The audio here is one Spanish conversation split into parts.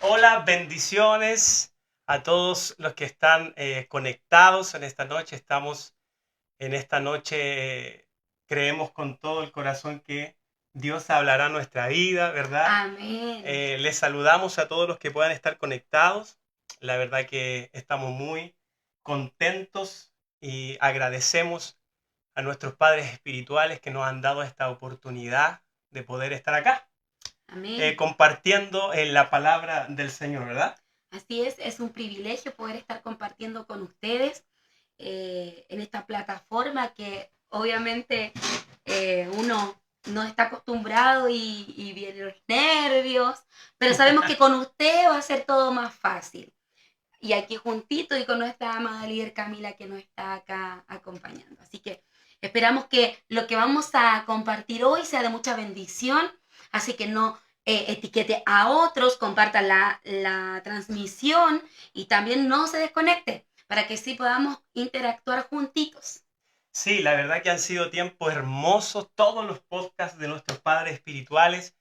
Hola, bendiciones a todos los que están conectados en esta noche. Estamos en esta noche, creemos con todo el corazón que Dios hablará nuestra vida, ¿verdad? Amén. Les saludamos a todos los que puedan estar conectados. La verdad que estamos muy contentos y agradecemos a nuestros padres espirituales que nos han dado esta oportunidad de poder estar acá Amén. compartiendo la palabra del Señor, ¿verdad? Así es un privilegio poder estar compartiendo con ustedes en esta plataforma que obviamente uno no está acostumbrado y vienen los nervios, pero sabemos que con usted va a ser todo más fácil. Y aquí juntito y con nuestra amada líder Camila que nos está acá acompañando. Así que esperamos que lo que vamos a compartir hoy sea de mucha bendición, así que no etiquete a otros, comparta la transmisión y también no se desconecte para que sí podamos interactuar juntitos. Sí, la verdad que han sido tiempos hermosos. Todos los podcasts de nuestros padres espirituales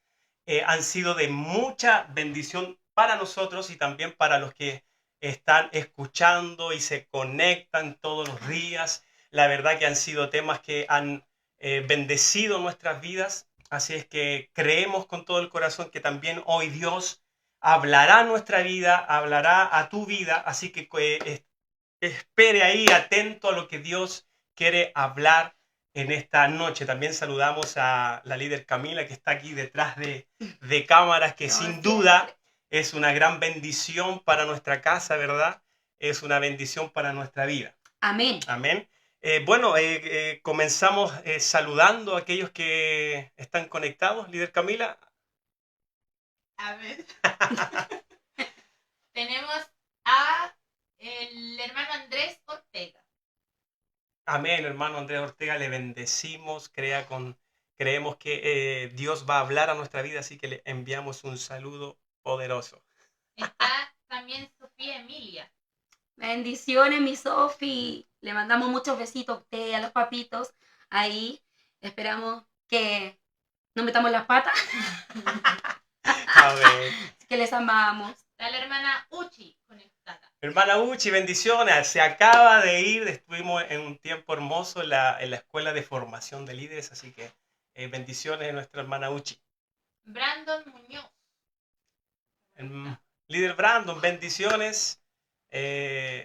han sido de mucha bendición para nosotros y también para los que están escuchando y se conectan todos los días. La verdad que han sido temas que han bendecido nuestras vidas. Así es que creemos con todo el corazón que también hoy Dios hablará a nuestra vida, hablará a tu vida. Así que espere ahí atento a lo que Dios quiere hablar en esta noche. También saludamos a la líder Camila que está aquí detrás de cámaras, que Como sin siempre. duda es una gran bendición para nuestra casa, ¿verdad? Es una bendición para nuestra vida. Amén. Amén. Comenzamos saludando a aquellos que están conectados. Líder Camila. Amén. Tenemos a el hermano Andrés Ortega. Amén, hermano Andrés Ortega, le bendecimos, creemos que Dios va a hablar a nuestra vida, así que le enviamos un saludo poderoso. Está también Sofía Emilia. Bendiciones, mi Sofi. Le mandamos muchos besitos a usted y a los papitos. Ahí esperamos que no metamos las patas. Amén. Que les amamos. Está la hermana Uchi conectada. Hermana Uchi, bendiciones. Se acaba de ir, estuvimos en un tiempo hermoso en la escuela de formación de líderes, así que bendiciones a nuestra hermana Uchi. Brandon Muñoz. Líder Brandon, bendiciones.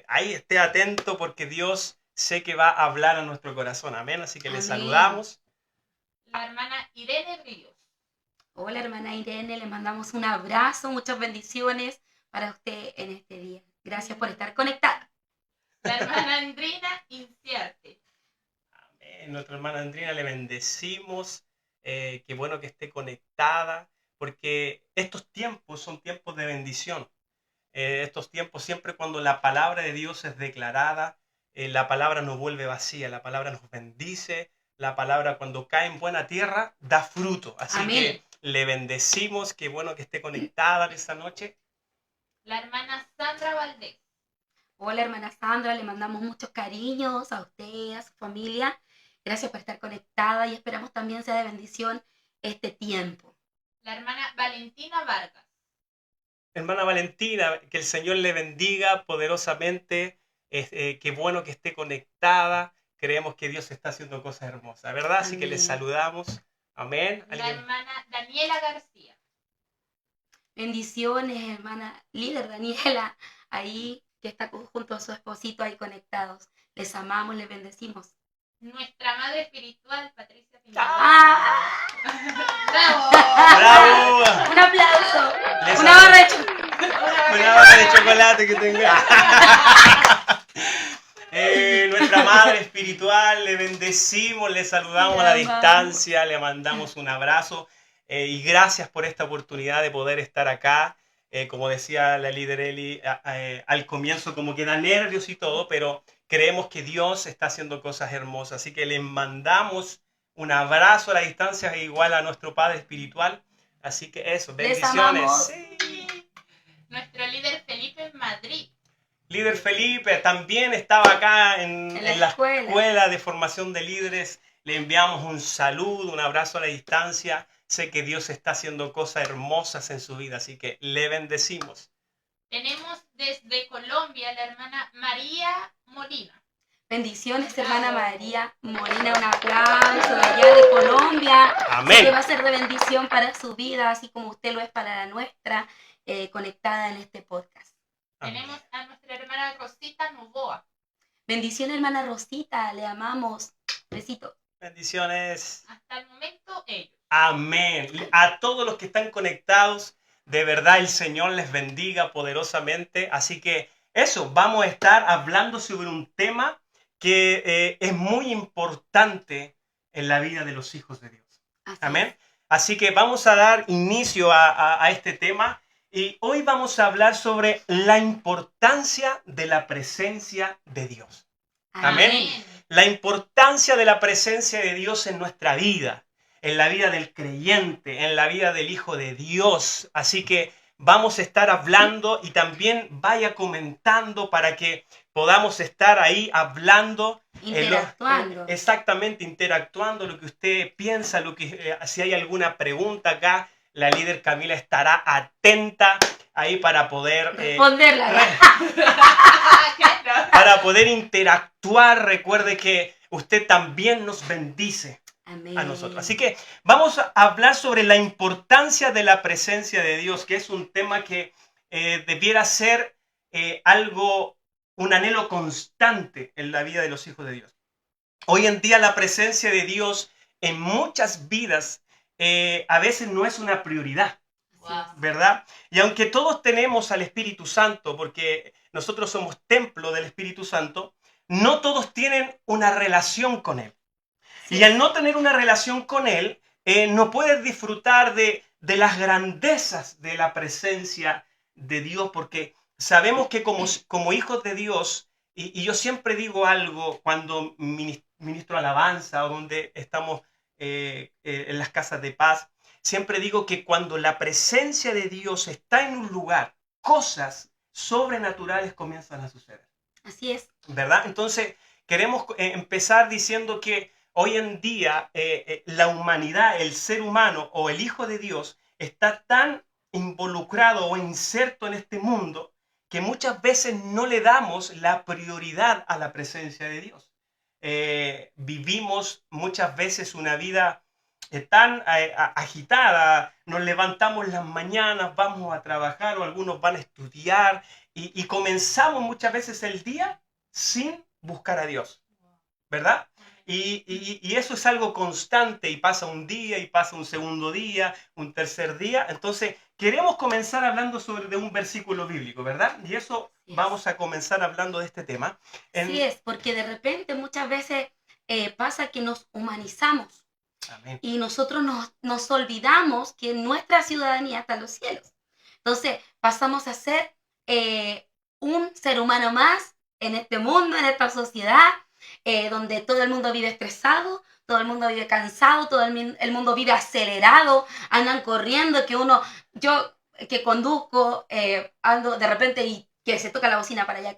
Ahí esté atento porque Dios sé que va a hablar a nuestro corazón. Amén. Así que le saludamos. La hermana Irene Ríos. Hola, hermana Irene, le mandamos un abrazo, muchas bendiciones para usted en este día. Gracias por estar conectada. La hermana Andrina Inciarte. Amén. Nuestra hermana Andrina le bendecimos. Qué bueno que esté conectada, porque estos tiempos son tiempos de bendición. Estos tiempos, siempre cuando la palabra de Dios es declarada, la palabra nos vuelve vacía, la palabra nos bendice, la palabra cuando cae en buena tierra da fruto. Así Amén. Que le bendecimos, qué bueno que esté conectada esta noche. La hermana Sandra Valdés. Hola, hermana Sandra, le mandamos muchos cariños a usted, a su familia. Gracias por estar conectada y esperamos también sea de bendición este tiempo. La hermana Valentina Vargas. Hermana Valentina, que el Señor le bendiga poderosamente. Qué bueno que esté conectada. Creemos que Dios está haciendo cosas hermosas, ¿verdad? Así que le saludamos. Amén. La hermana Daniela García. Bendiciones, hermana líder Daniela, ahí que está junto a su esposito ahí conectados. Les amamos, les bendecimos. Nuestra madre espiritual, Patricia Pineda. ¡Ah! ¡Bravo! ¡Bravo! Un aplauso. Les Una barra de Una barra de chocolate que tenga. Nuestra madre espiritual, le bendecimos, le saludamos a la distancia, le mandamos un abrazo y gracias por esta oportunidad de poder estar acá. Como decía la líder Eli, al comienzo como que da nervios y todo, pero creemos que Dios está haciendo cosas hermosas. Así que le mandamos un abrazo a la distancia igual a nuestro Padre espiritual. Así que eso, bendiciones. Sí. Nuestro líder Felipe en Madrid. Líder Felipe también estaba acá en la escuela de formación de líderes. Le enviamos un saludo, un abrazo a la distancia. Sé que Dios está haciendo cosas hermosas en su vida, así que le bendecimos. Tenemos desde Colombia la hermana María Molina. Bendiciones, hermana María Molina, un aplauso de allá de Colombia. Amén. Sé que va a ser de bendición para su vida, así como usted lo es para la nuestra, conectada en este podcast. Amén. Tenemos a nuestra hermana Rosita Novoa. Bendiciones, hermana Rosita, le amamos. Besitos. Bendiciones. Hasta el momento ellos. Amén. A todos los que están conectados, de verdad el Señor les bendiga poderosamente. Así que eso, vamos a estar hablando sobre un tema que es muy importante en la vida de los hijos de Dios. Así Amén. es. Así que vamos a dar inicio a este tema y hoy vamos a hablar sobre la importancia de la presencia de Dios. Amén. La importancia de la presencia de Dios en nuestra vida, en la vida del creyente, en la vida del Hijo de Dios. Así que vamos a estar hablando y también vaya comentando para que podamos estar ahí hablando. Interactuando. Exactamente, interactuando, lo que usted piensa, si hay alguna pregunta acá, la líder Camila estará atenta ahí para poder responderla. para poder interactuar. Recuerde que usted también nos bendice. Amén. A nosotros. Así que vamos a hablar sobre la importancia de la presencia de Dios, que es un tema que debiera ser un anhelo constante en la vida de los hijos de Dios. Hoy en día la presencia de Dios en muchas vidas a veces no es una prioridad, ¿verdad? Y aunque todos tenemos al Espíritu Santo, porque nosotros somos templo del Espíritu Santo, no todos tienen una relación con Él. Y al no tener una relación con Él, no puedes disfrutar de las grandezas de la presencia de Dios, porque sabemos que como hijos de Dios, y yo siempre digo algo cuando ministro alabanza o donde estamos en las casas de paz, siempre digo que cuando la presencia de Dios está en un lugar, cosas sobrenaturales comienzan a suceder. Así es. ¿Verdad? Entonces, queremos empezar diciendo que hoy en día la humanidad, el ser humano o el Hijo de Dios está tan involucrado o inserto en este mundo que muchas veces no le damos la prioridad a la presencia de Dios. Vivimos muchas veces una vida tan agitada, nos levantamos las mañanas, vamos a trabajar o algunos van a estudiar y comenzamos muchas veces el día sin buscar a Dios, ¿verdad? Y eso es algo constante y pasa un día y pasa un segundo día, un tercer día. Entonces, queremos comenzar hablando de un versículo bíblico, ¿verdad? Y eso vamos a comenzar hablando de este tema. Sí es, porque de repente muchas veces pasa que nos humanizamos. Amén. Y nosotros nos olvidamos que nuestra ciudadanía está en los cielos. Entonces, pasamos a ser un ser humano más en este mundo, en esta sociedad, donde todo el mundo vive estresado, todo el mundo vive cansado, todo el mundo vive acelerado, andan corriendo, yo que conduzco, ando de repente y que se toca la bocina para allá,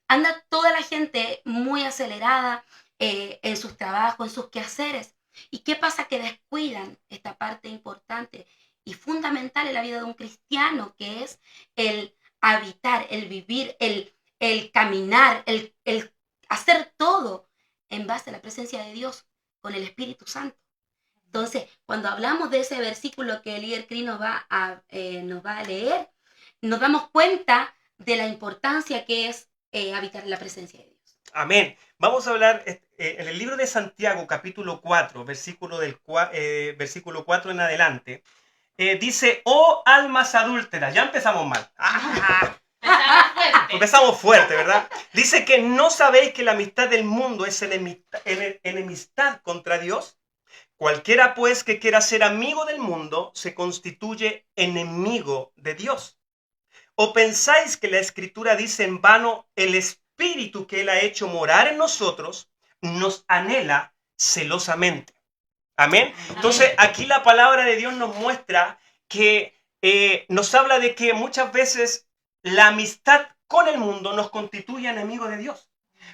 anda toda la gente muy acelerada en sus trabajos, en sus quehaceres. ¿Y qué pasa? Que descuidan esta parte importante y fundamental en la vida de un cristiano, que es el habitar, el vivir, el caminar, el hacer todo en base a la presencia de Dios con el Espíritu Santo. Entonces, cuando hablamos de ese versículo que el líder Cris nos va a leer, nos damos cuenta de la importancia que es habitar en la presencia de Dios. Amén. Vamos a hablar en el libro de Santiago, capítulo 4, versículo 4 en adelante. Dice, oh almas adúlteras. Ya empezamos mal. Empezamos fuerte, ¿verdad? Dice que no sabéis que la amistad del mundo es enemistad contra Dios. Cualquiera pues que quiera ser amigo del mundo se constituye enemigo de Dios. ¿O pensáis que la Escritura dice en vano, el Espíritu que Él ha hecho morar en nosotros nos anhela celosamente? Amén. Entonces aquí la palabra de Dios nos muestra que nos habla de que muchas veces la amistad con el mundo nos constituye enemigos de Dios.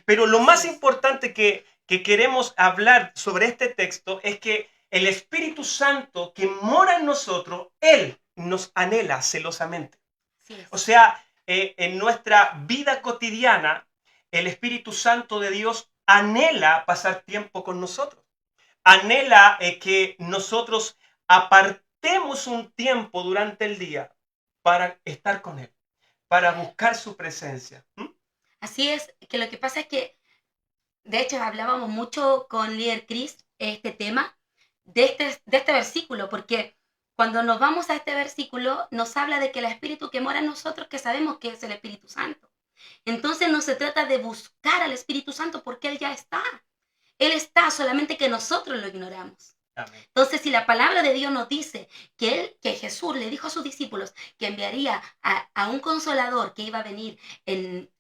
Pero lo más importante que queremos hablar sobre este texto es que el Espíritu Santo que mora en nosotros, Él nos anhela celosamente. Así es. O sea, en nuestra vida cotidiana, el Espíritu Santo de Dios anhela pasar tiempo con nosotros. Anhela que nosotros apartemos un tiempo durante el día para estar con Él, para buscar su presencia. Así es, que lo que pasa es que, de hecho, hablábamos mucho con líder Chris este tema de este versículo, porque cuando nos vamos a este versículo nos habla de que el Espíritu que mora en nosotros, que sabemos que es el Espíritu Santo. Entonces no se trata de buscar al Espíritu Santo porque Él ya está. Él está, solamente que nosotros lo ignoramos. Amén. Entonces, si la palabra de Dios nos dice que Jesús le dijo a sus discípulos que enviaría a un consolador que iba a venir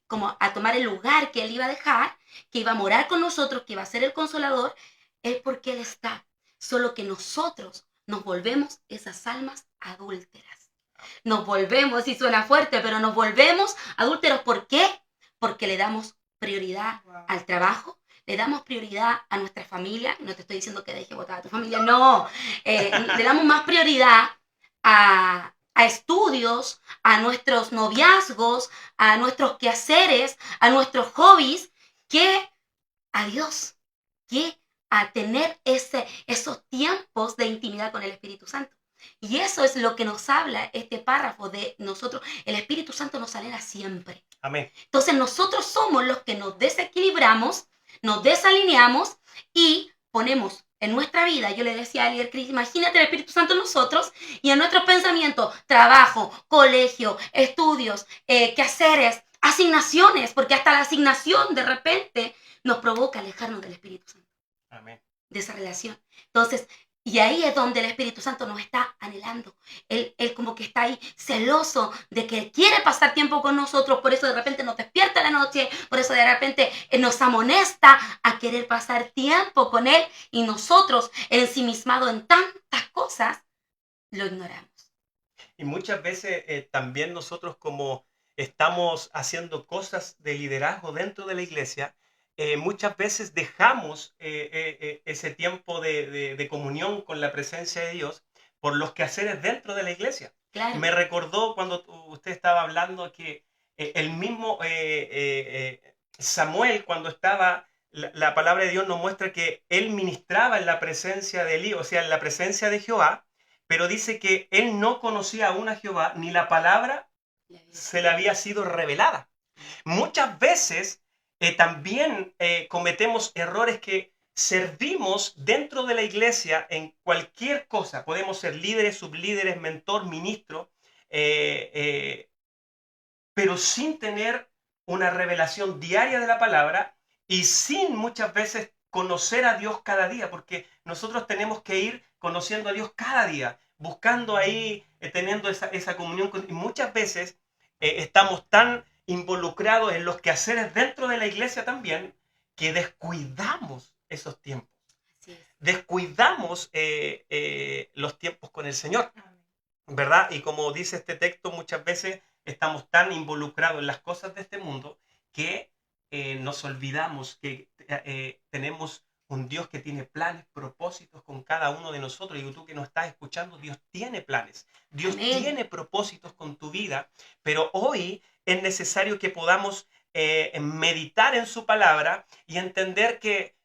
como a tomar el lugar que Él iba a dejar, que iba a morar con nosotros, que iba a ser el consolador, es porque Él está. Solo que nosotros nos volvemos esas almas adúlteras. Nos volvemos, y suena fuerte, pero nos volvemos adúlteros. ¿Por qué? Porque le damos prioridad al trabajo, le damos prioridad a nuestra familia. No te estoy diciendo que deje votar a tu familia, no. Le damos más prioridad a estudios, a nuestros noviazgos, a nuestros quehaceres, a nuestros hobbies, que a Dios, que a tener esos tiempos de intimidad con el Espíritu Santo. Y eso es lo que nos habla este párrafo de nosotros. El Espíritu Santo nos anhela siempre. Amén. Entonces nosotros somos los que nos desequilibramos, nos desalineamos y ponemos en nuestra vida, yo le decía a líder Cris, imagínate el Espíritu Santo en nosotros y en nuestros pensamientos, trabajo, colegio, estudios, quehaceres, asignaciones, porque hasta la asignación de repente nos provoca alejarnos del Espíritu Santo. Amén. De esa relación. Entonces, y ahí es donde el Espíritu Santo nos está anhelando. Él como que está ahí celoso de que quiere pasar tiempo con nosotros, por eso de repente nos despierta la noche, por eso de repente nos amonesta a querer pasar tiempo con Él, y nosotros, ensimismados en tantas cosas, lo ignoramos. Y muchas veces también nosotros, como estamos haciendo cosas de liderazgo dentro de la iglesia, muchas veces dejamos ese tiempo de comunión con la presencia de Dios por los quehaceres dentro de la iglesia. Claro. Me recordó cuando usted estaba hablando que el mismo Samuel, cuando estaba, la palabra de Dios nos muestra que él ministraba en la presencia de Elí, o sea, en la presencia de Jehová, pero dice que él no conocía aún a Jehová, ni la palabra se le había sido revelada. Muchas veces también cometemos errores que servimos dentro de la iglesia en cualquier cosa. Podemos ser líderes, sublíderes, mentor, ministro, pero sin tener una revelación diaria de la palabra y sin muchas veces conocer a Dios cada día, porque nosotros tenemos que ir conociendo a Dios cada día, buscando ahí, teniendo esa comunión. Y muchas veces estamos tan involucrados en los quehaceres dentro de la iglesia también, que descuidamos esos tiempos. Así es. Descuidamos los tiempos con el Señor, ¿verdad? Y como dice este texto, muchas veces estamos tan involucrados en las cosas de este mundo que nos olvidamos que tenemos un Dios que tiene planes, propósitos con cada uno de nosotros. Y tú que nos estás escuchando, Dios tiene planes, Dios Amén. tiene propósitos con tu vida, pero hoy es necesario que podamos meditar en su palabra y entender que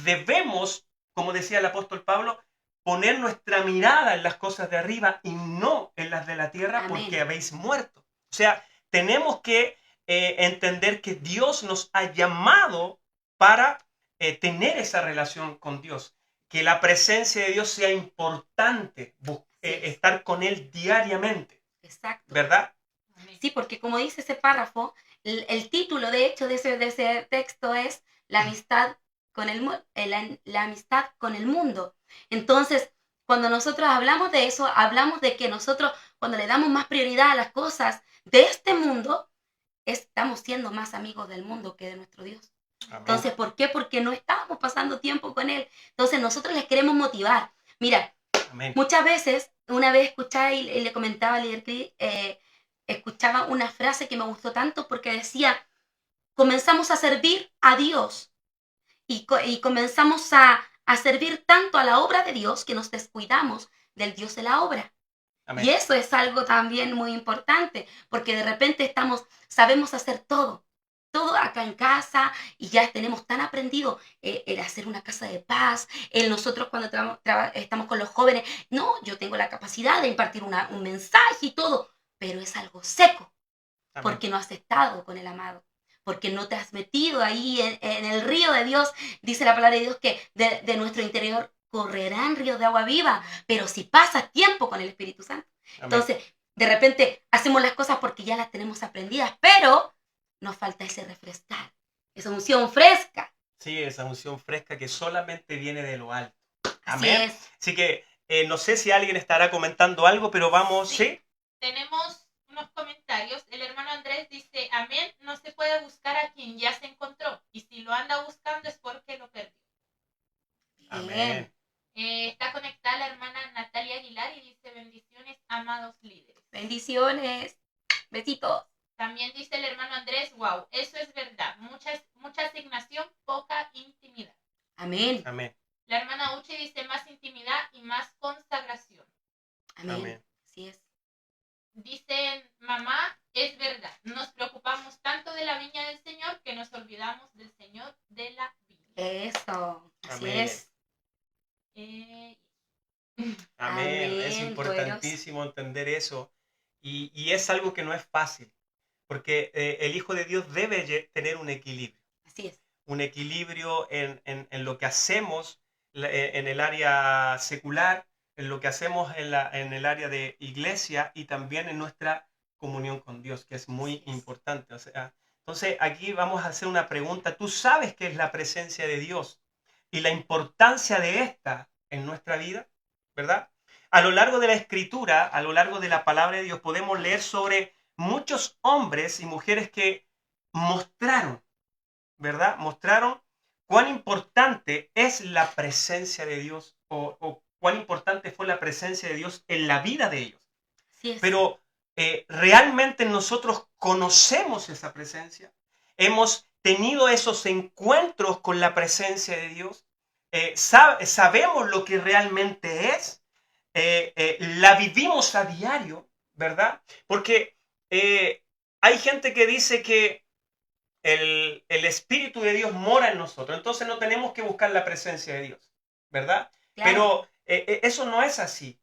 debemos, como decía el apóstol Pablo, poner nuestra mirada en las cosas de arriba y no en las de la tierra. Amén. Porque habéis muerto. O sea, tenemos que entender que Dios nos ha llamado para tener esa relación con Dios, que la presencia de Dios sea importante, estar con Él diariamente. Exacto. ¿Verdad? Sí, porque como dice ese párrafo, el título de hecho de ese texto es la amistad con la amistad con el mundo. Entonces, cuando nosotros hablamos de eso, hablamos de que nosotros, cuando le damos más prioridad a las cosas de este mundo, estamos siendo más amigos del mundo que de nuestro Dios. Amén. Entonces, ¿por qué? Porque no estamos pasando tiempo con Él. Entonces, nosotros les queremos motivar. Mira, amén, muchas veces, una vez escuchaba y le comentaba al líder Cris, escuchaba una frase que me gustó tanto porque decía, comenzamos a servir a Dios y comenzamos a a servir tanto a la obra de Dios que nos descuidamos del Dios de la obra. Amén. Y eso es algo también muy importante, porque de repente sabemos hacer todo acá en casa, y ya tenemos tan aprendido el hacer una casa de paz, nosotros cuando estamos con los jóvenes, no, yo tengo la capacidad de impartir un mensaje y todo, pero es algo seco, Amén. porque no has estado con el amado, porque no te has metido ahí en el río de Dios. Dice la palabra de Dios que de nuestro interior correrán ríos de agua viva, pero si pasas tiempo con el Espíritu Santo. Amén. Entonces, de repente hacemos las cosas porque ya las tenemos aprendidas, pero nos falta ese refrescar, esa unción fresca. Sí, esa unción fresca que solamente viene de lo alto. Así Amén. es. Así que no sé si alguien estará comentando algo, pero vamos, ¿sí? Tenemos unos comentarios. El hermano Andrés dice, amén, no se puede buscar a quien ya se encontró. Y si lo anda buscando es porque lo perdió. Amén. Está conectada la hermana Natalia Aguilar y dice, bendiciones, amados líderes. Bendiciones. Besitos. También dice el hermano Andrés, wow, eso es verdad. Mucha asignación, poca intimidad. Amén. Amén. La hermana Uchi dice, más intimidad y más consagración. Amén. Amén. Así es. Dicen, mamá, es verdad. Nos preocupamos tanto de la viña del Señor que nos olvidamos del Señor de la viña. Eso. Así Amén. es. Amén. Amén, Es importantísimo entender eso. Y es algo que no es fácil, porque el Hijo de Dios debe tener un equilibrio. Así es. Un equilibrio en lo que hacemos en el área secular, en lo que hacemos en el área de iglesia y también en nuestra comunión con Dios, que es muy importante. O sea, entonces aquí vamos a hacer una pregunta. ¿Tú sabes qué es la presencia de Dios y la importancia de esta en nuestra vida? ¿Verdad? A lo largo de la Escritura, a lo largo de la palabra de Dios, podemos leer sobre muchos hombres y mujeres que mostraron, ¿verdad? Mostraron cuán importante es la presencia de Dios o cuán importante fue la presencia de Dios en la vida de ellos. Así es. Pero ¿realmente nosotros conocemos esa presencia? ¿Hemos tenido esos encuentros con la presencia de Dios? ¿Sabemos lo que realmente es? ¿La vivimos a diario? ¿Verdad? Porque hay gente que dice que el Espíritu de Dios mora en nosotros, entonces no tenemos que buscar la presencia de Dios, ¿verdad? Claro. Pero eso no es así.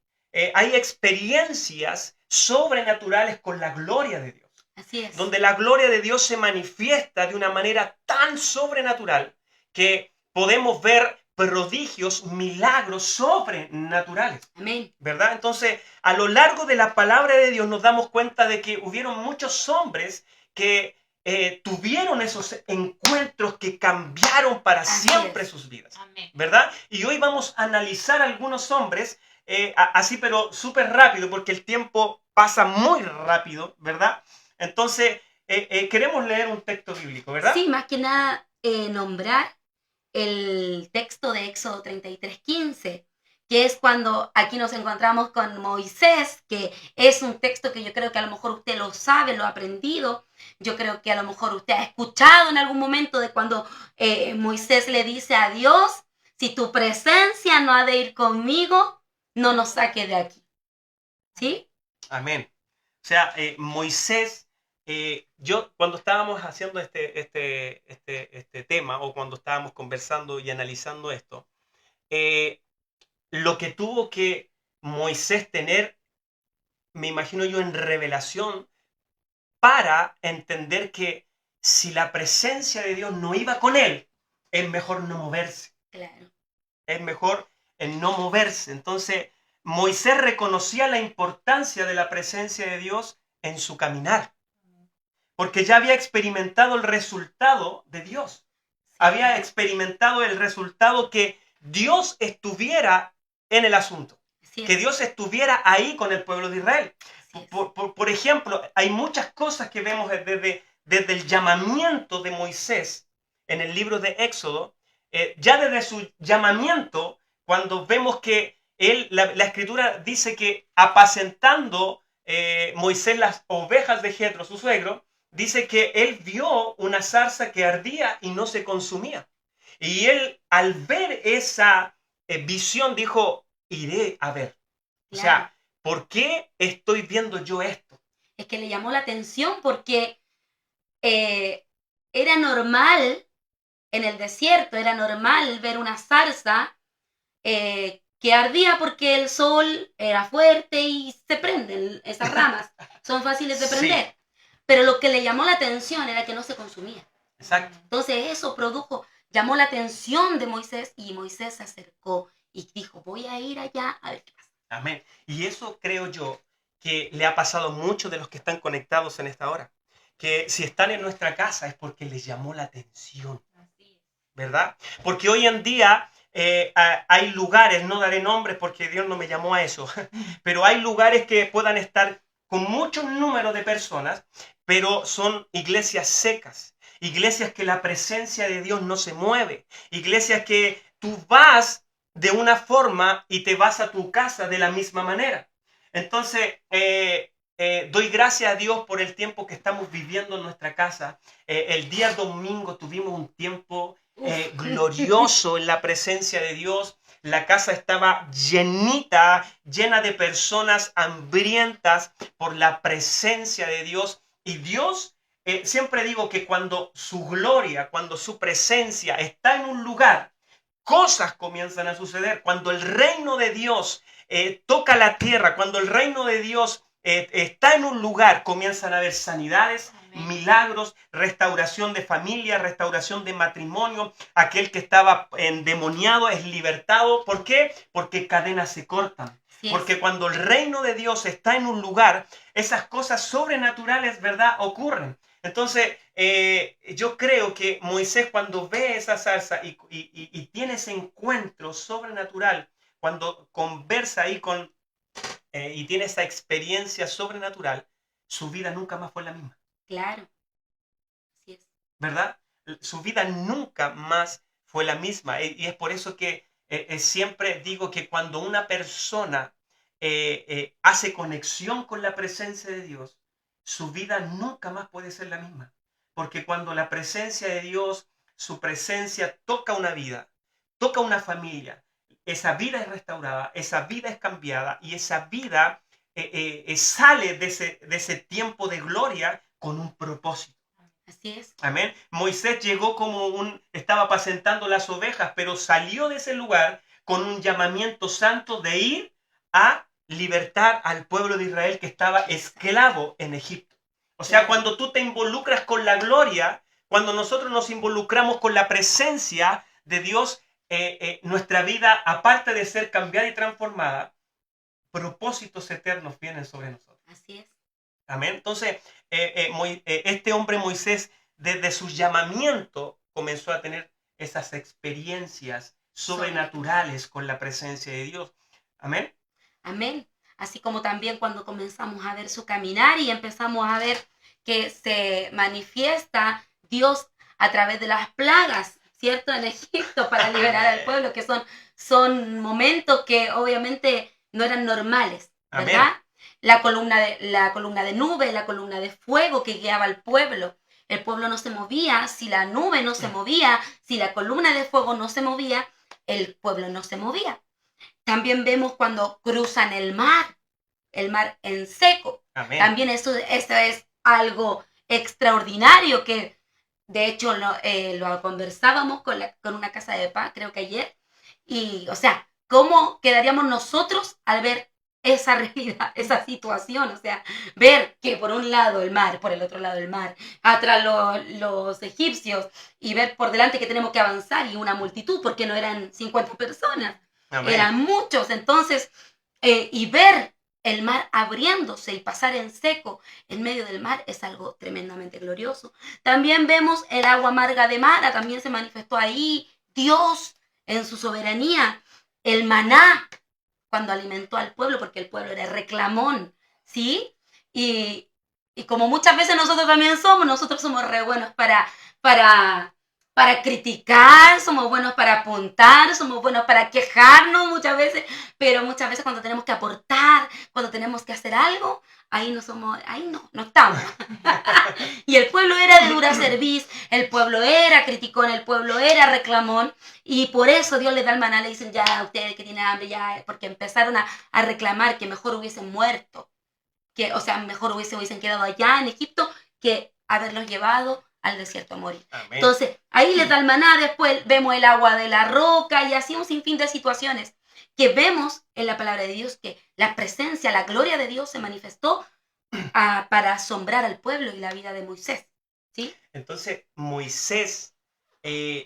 Hay experiencias sobrenaturales con la gloria de Dios, Así es. donde la gloria de Dios se manifiesta de una manera tan sobrenatural que podemos ver prodigios, milagros sobrenaturales. Amén. ¿Verdad? Entonces, a lo largo de la palabra de Dios nos damos cuenta de que hubieron muchos hombres que tuvieron esos encuentros que cambiaron para Así siempre es. sus vidas, Amén. ¿verdad? Y hoy vamos a analizar algunos hombres, así pero súper rápido, porque el tiempo pasa muy rápido, ¿verdad? Entonces, queremos leer un texto bíblico, ¿verdad? Sí, más que nada nombrar el texto de Éxodo 33:15, que es cuando aquí nos encontramos con Moisés, que es un texto que yo creo que a lo mejor usted lo sabe, lo ha aprendido. Yo creo que a lo mejor usted ha escuchado en algún momento de cuando Moisés le dice a Dios, si tu presencia no ha de ir conmigo, no nos saque de aquí. ¿Sí? Amén. O sea, Moisés, yo cuando estábamos haciendo este tema o cuando estábamos conversando y analizando esto, lo que tuvo que Moisés tener, me imagino yo, en revelación para entender que si la presencia de Dios no iba con él, es mejor no moverse. Claro. Es mejor en no moverse. Entonces, Moisés reconocía la importancia de la presencia de Dios en su caminar, porque ya había experimentado el resultado de Dios. Había experimentado el resultado que Dios estuviera en el asunto, que Dios estuviera ahí con el pueblo de Israel. Por ejemplo, hay muchas cosas que vemos desde el llamamiento de Moisés en el libro de Éxodo, ya desde su llamamiento, cuando vemos que la escritura dice que apacentando Moisés las ovejas de Jetro, su suegro, dice que él vio una zarza que ardía y no se consumía. Y él, al ver esa visión, dijo, iré a ver. O Claro. sea, ¿por qué estoy viendo yo esto? Es que le llamó la atención porque era normal en el desierto, era normal ver una zarza que ardía porque el sol era fuerte y se prenden esas ramas, son fáciles de Sí. prender. Pero lo que le llamó la atención era que no se consumía. Exacto. Entonces eso llamó la atención de Moisés y Moisés se acercó y dijo, voy a ir allá a ver qué pasa. Amén. Y eso creo yo que le ha pasado a muchos de los que están conectados en esta hora. Que si están en nuestra casa es porque les llamó la atención, ¿verdad? Porque hoy en día hay lugares, no daré nombres porque Dios no me llamó a eso, pero hay lugares que puedan estar con mucho número de personas, pero son iglesias secas, iglesias que la presencia de Dios no se mueve, iglesias que tú vas de una forma y te vas a tu casa de la misma manera. Entonces, doy gracias a Dios por el tiempo que estamos viviendo en nuestra casa. El día domingo tuvimos un tiempo glorioso en la presencia de Dios. La casa estaba llena de personas hambrientas por la presencia de Dios. Y Dios, siempre digo que cuando su gloria, cuando su presencia está en un lugar, cosas comienzan a suceder. Cuando el reino de Dios toca la tierra, cuando el reino de Dios está en un lugar, comienzan a haber sanidades, Amén. milagros, restauración de familia, restauración de matrimonio. Aquel que estaba endemoniado es libertado. ¿Por qué? Porque cadenas se cortan. Sí, Porque cuando el reino de Dios está en un lugar, esas cosas sobrenaturales, ¿verdad?, ocurren. Entonces, yo creo que Moisés, cuando ve esa zarza y tiene ese encuentro sobrenatural, cuando conversa ahí y tiene esa experiencia sobrenatural, su vida nunca más fue la misma, claro. Así es. ¿verdad? Su vida nunca más fue la misma. Y es por eso que siempre digo que cuando una persona hace conexión con la presencia de Dios, su vida nunca más puede ser la misma. Porque cuando la presencia de Dios, su presencia toca una vida, toca una familia, esa vida es restaurada, esa vida es cambiada y esa vida sale de ese tiempo de gloria con un propósito. Así es. Amén. Moisés llegó estaba apacentando las ovejas, pero salió de ese lugar con un llamamiento santo de ir a libertar al pueblo de Israel que estaba esclavo en Egipto. O sea, cuando tú te involucras con la gloria, cuando nosotros nos involucramos con la presencia de Dios, nuestra vida, aparte de ser cambiada y transformada, propósitos eternos vienen sobre nosotros. Así es. Amén. Entonces, este hombre Moisés, desde su llamamiento, comenzó a tener esas experiencias sobrenaturales con la presencia de Dios. Amén. Amén. Así como también cuando comenzamos a ver su caminar y empezamos a ver que se manifiesta Dios a través de las plagas, ¿cierto? En Egipto para liberar al pueblo, que son momentos que obviamente no eran normales, ¿verdad? Amén. La columna de nube, la columna de fuego que guiaba al pueblo. El pueblo no se movía, si la nube no se movía, si la columna de fuego no se movía, el pueblo no se movía. También vemos cuando cruzan el mar en seco. Amén. También eso es algo extraordinario que de hecho lo conversábamos con una casa de paz, creo que ayer. Y, o sea, ¿cómo quedaríamos nosotros al ver esa realidad, esa situación? O sea, ver que por un lado el mar, por el otro lado el mar, atrás los egipcios, y ver por delante que tenemos que avanzar y una multitud, porque no eran 50 personas. Amén. Eran muchos. Entonces, y ver el mar abriéndose y pasar en seco en medio del mar es algo tremendamente glorioso. También vemos el agua amarga de Mara, también se manifestó ahí Dios en su soberanía. El maná, cuando alimentó al pueblo, porque el pueblo era reclamón, ¿sí? Y como muchas veces nosotros también nosotros somos re buenos para criticar, somos buenos para apuntar, somos buenos para quejarnos muchas veces, pero muchas veces cuando tenemos que aportar, cuando tenemos que hacer algo, ahí no estamos. Y el pueblo era de dura cerviz, el pueblo era criticón, el pueblo era reclamón, y por eso Dios les da el maná, le dicen ya, ustedes que tienen hambre, ya, porque empezaron a reclamar que mejor hubiesen muerto, que, o sea, mejor hubiesen quedado allá en Egipto que haberlos llevado al desierto a morir. Amén. Entonces, ahí les da el maná, después vemos el agua de la roca y así un sinfín de situaciones que vemos en la palabra de Dios que la presencia, la gloria de Dios se manifestó para asombrar al pueblo y la vida de Moisés. ¿Sí? Entonces, Moisés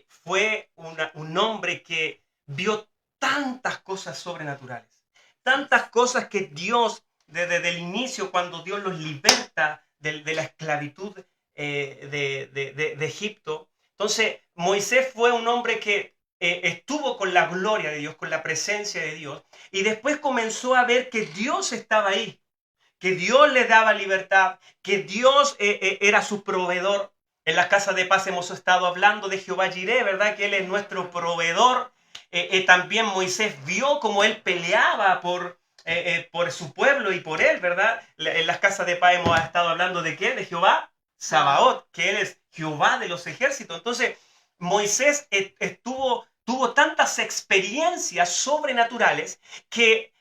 fue un hombre que vio tantas cosas sobrenaturales, tantas cosas que Dios, desde el inicio, cuando Dios los liberta de la esclavitud de Egipto, entonces Moisés fue un hombre que estuvo con la gloria de Dios, con la presencia de Dios, y después comenzó a ver que Dios estaba ahí, que Dios le daba libertad, que Dios era su proveedor. En la casa de paz hemos estado hablando de Jehová Jireh, ¿verdad? Que Él es nuestro proveedor. También Moisés vio cómo Él peleaba por su pueblo y por Él, ¿verdad? En las casas de paz hemos estado hablando de ¿qué? De Jehová Sabaoth, que Él es Jehová de los ejércitos. Entonces, Moisés tuvo tantas experiencias sobrenaturales que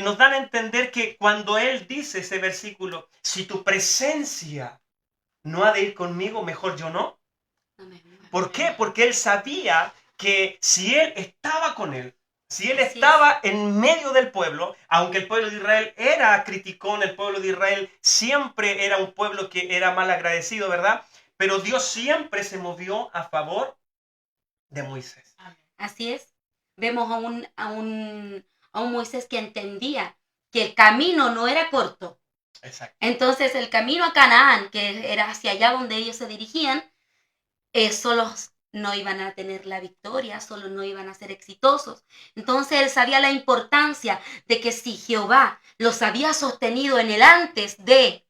nos dan a entender que cuando él dice ese versículo, si tu presencia no ha de ir conmigo, mejor yo no. ¿Por qué? Porque él sabía que si él estaba con él, si él estaba en medio del pueblo, aunque el pueblo de Israel era criticón, el pueblo de Israel siempre era un pueblo que era mal agradecido, ¿verdad? Pero Dios siempre se movió a favor de Moisés. Así es. Vemos a un Moisés que entendía que el camino no era corto. Exacto. Entonces el camino a Canaán, que era hacia allá donde ellos se dirigían, solos no iban a tener la victoria, solo no iban a ser exitosos. Entonces él sabía la importancia de que si Jehová los había sostenido en el antes de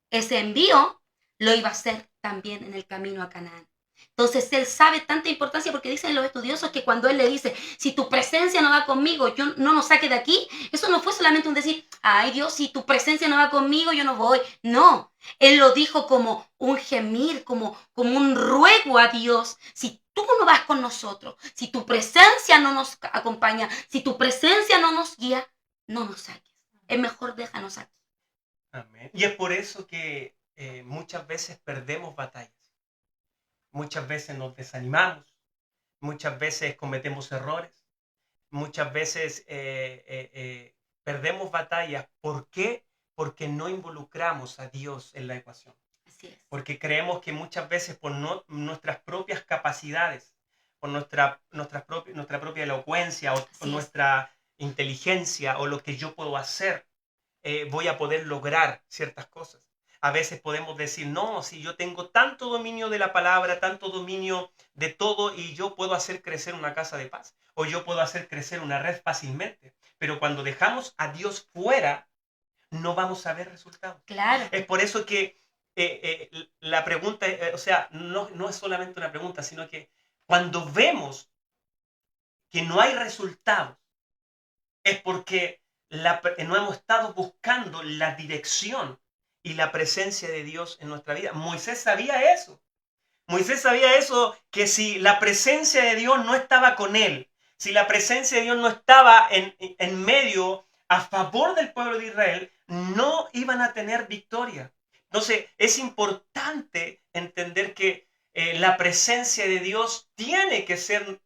ese envío, lo iba a hacer también en el camino a Canaán. Entonces él sabe tanta importancia porque dicen los estudiosos que cuando él le dice, si tu presencia no va conmigo, yo no nos saque de aquí, eso no fue solamente un decir, ay Dios, si tu presencia no va conmigo, yo no voy. No, él lo dijo como un gemir, como un ruego a Dios. Si tú no vas con nosotros, si tu presencia no nos acompaña, si tu presencia no nos guía, no nos saques. Es mejor déjanos aquí. Amén. Y es por eso que muchas veces perdemos batallas. Muchas veces nos desanimamos, muchas veces cometemos errores, muchas veces perdemos batallas. ¿Por qué? Porque no involucramos a Dios en la ecuación. Así es. Porque creemos que muchas veces por nuestras propias capacidades, por nuestra propia elocuencia o nuestra inteligencia o lo que yo puedo hacer, voy a poder lograr ciertas cosas. A veces podemos decir, no, si yo tengo tanto dominio de la palabra, tanto dominio de todo y yo puedo hacer crecer una casa de paz o yo puedo hacer crecer una red fácilmente. Pero cuando dejamos a Dios fuera, no vamos a ver resultados. Claro. Es por eso que la pregunta, no es solamente una pregunta, sino que cuando vemos que no hay resultados, es porque no hemos estado buscando la dirección y la presencia de Dios en nuestra vida. Moisés sabía eso. Moisés sabía eso, que si la presencia de Dios no estaba con él, si la presencia de Dios no estaba en medio, a favor del pueblo de Israel, no iban a tener victoria. Entonces, es importante entender que la presencia de Dios tiene que ser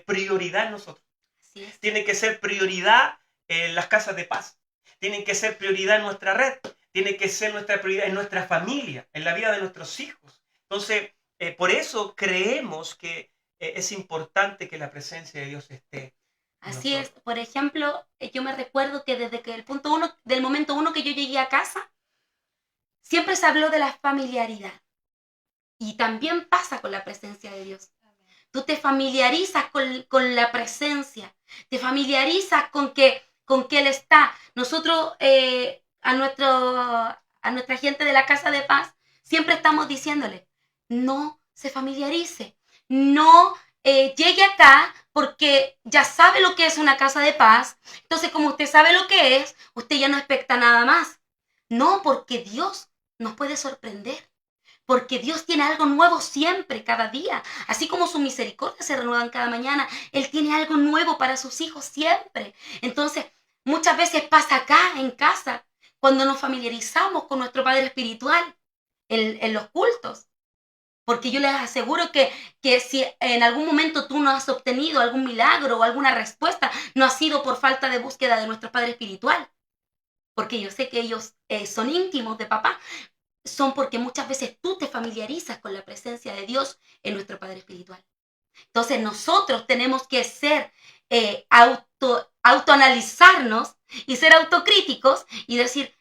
prioridad en nosotros. Así es. Tiene que ser prioridad en las casas de paz. Tienen que ser prioridad en nuestra red. Tiene que ser nuestra prioridad en nuestra familia, en la vida de nuestros hijos. Entonces, por eso creemos que es importante que la presencia de Dios esté. Así es. Por ejemplo, yo me recuerdo que desde que del momento uno que yo llegué a casa, siempre se habló de la familiaridad. Y también pasa con la presencia de Dios. Tú te familiarizas con la presencia, te familiarizas con que Él está. Nosotros, a nuestra gente de la Casa de Paz, siempre estamos diciéndole, no se familiarice, no llegue acá porque ya sabe lo que es una casa de paz. Entonces, como usted sabe lo que es, usted ya no expecta nada más. No, porque Dios nos puede sorprender. porque Dios tiene algo nuevo siempre, cada día. Así como sus misericordias se renuevan cada mañana, Él tiene algo nuevo para sus hijos siempre. Entonces, muchas veces pasa acá en casa, cuando nos familiarizamos con nuestro Padre Espiritual en los cultos. Porque yo les aseguro que si en algún momento tú no has obtenido algún milagro o alguna respuesta, no ha sido por falta de búsqueda de nuestro Padre Espiritual. Porque yo sé que ellos son íntimos de papá. Son porque muchas veces tú te familiarizas con la presencia de Dios en nuestro Padre Espiritual. Entonces nosotros tenemos que ser autoanalizarnos y ser autocríticos y decir,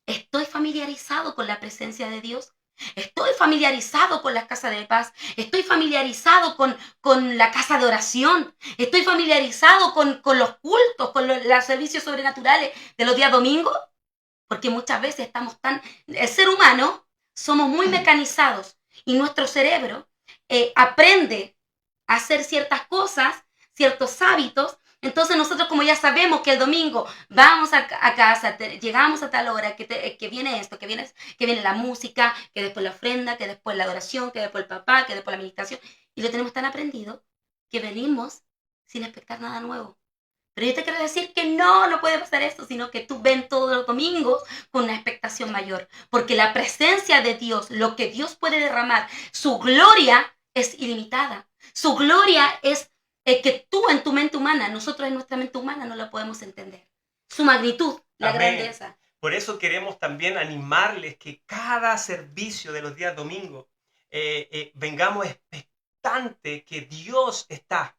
¿estoy familiarizado con la presencia de Dios? ¿Estoy familiarizado con la casa de paz? ¿Estoy familiarizado con la casa de oración? ¿Estoy familiarizado con los cultos, con los servicios sobrenaturales de los días domingos? Porque muchas veces el ser humano, somos muy mecanizados y nuestro cerebro aprende a hacer ciertas cosas, ciertos hábitos. Entonces nosotros, como ya sabemos que el domingo vamos a casa, llegamos a tal hora, que viene esto, que viene la música, que después la ofrenda, que después la adoración, que después el papá, que después la meditación, y lo tenemos tan aprendido que venimos sin expectar nada nuevo. Pero yo te quiero decir que no puede pasar esto, sino que tú ven todos los domingos con una expectación mayor. Porque la presencia de Dios, lo que Dios puede derramar, su gloria es ilimitada. Su gloria es que tú en tu mente humana, nosotros en nuestra mente humana no la podemos entender. Su magnitud, la Amén. grandeza. Por eso queremos también animarles que cada servicio de los días domingos vengamos expectantes que Dios está.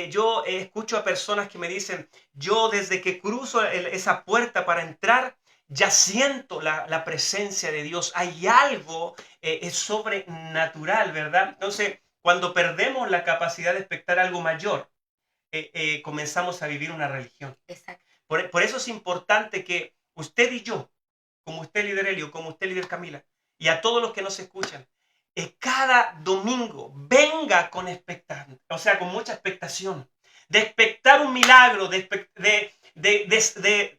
Yo escucho a personas que me dicen, yo desde que cruzo esa puerta para entrar, ya siento la presencia de Dios. Hay algo sobrenatural, ¿verdad? Entonces, cuando perdemos la capacidad de expectar algo mayor, comenzamos a vivir una religión. Exacto. Por eso es importante que usted y yo, como usted líder Helio, como usted líder Camila, y a todos los que nos escuchan, cada domingo venga con con mucha expectación, de expectar un milagro,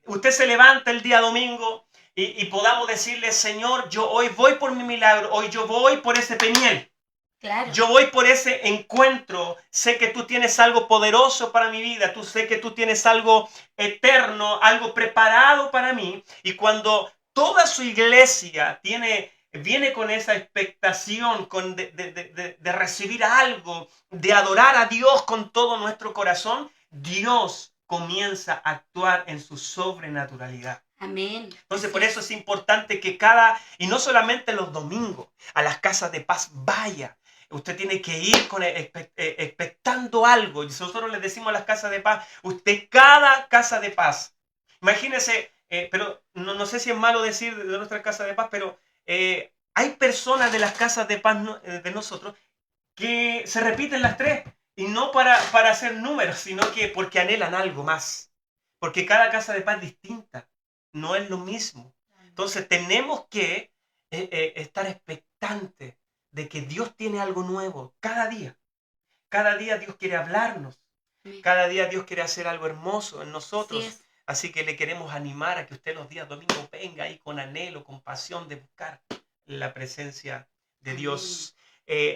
usted se levanta el día domingo y podamos decirle, Señor, yo hoy voy por mi milagro, hoy yo voy por ese peniel. Claro. Yo voy por ese encuentro, sé que tú tienes algo poderoso para mi vida, sé que tú tienes algo eterno, algo preparado para mí, y cuando toda su iglesia viene con esa expectación de recibir algo, de adorar a Dios con todo nuestro corazón, Dios comienza a actuar en su sobrenaturalidad. Amén. Entonces, por eso es importante que y no solamente los domingos, a las casas de paz vaya. Usted tiene que ir expectando algo. Y nosotros les decimos a las casas de paz, usted cada casa de paz. Imagínese, pero no sé si es malo decir de nuestra casa de paz, pero hay personas de las casas de paz de nosotros que se repiten las tres. Y no para hacer números, sino que porque anhelan algo más. Porque cada casa de paz es distinta. No es lo mismo. Entonces tenemos que estar expectantes de que Dios tiene algo nuevo cada día. Cada día Dios quiere hablarnos. Cada día Dios quiere hacer algo hermoso en nosotros. Así que le queremos animar a que usted los días domingos venga ahí con anhelo, con pasión de buscar la presencia de Dios.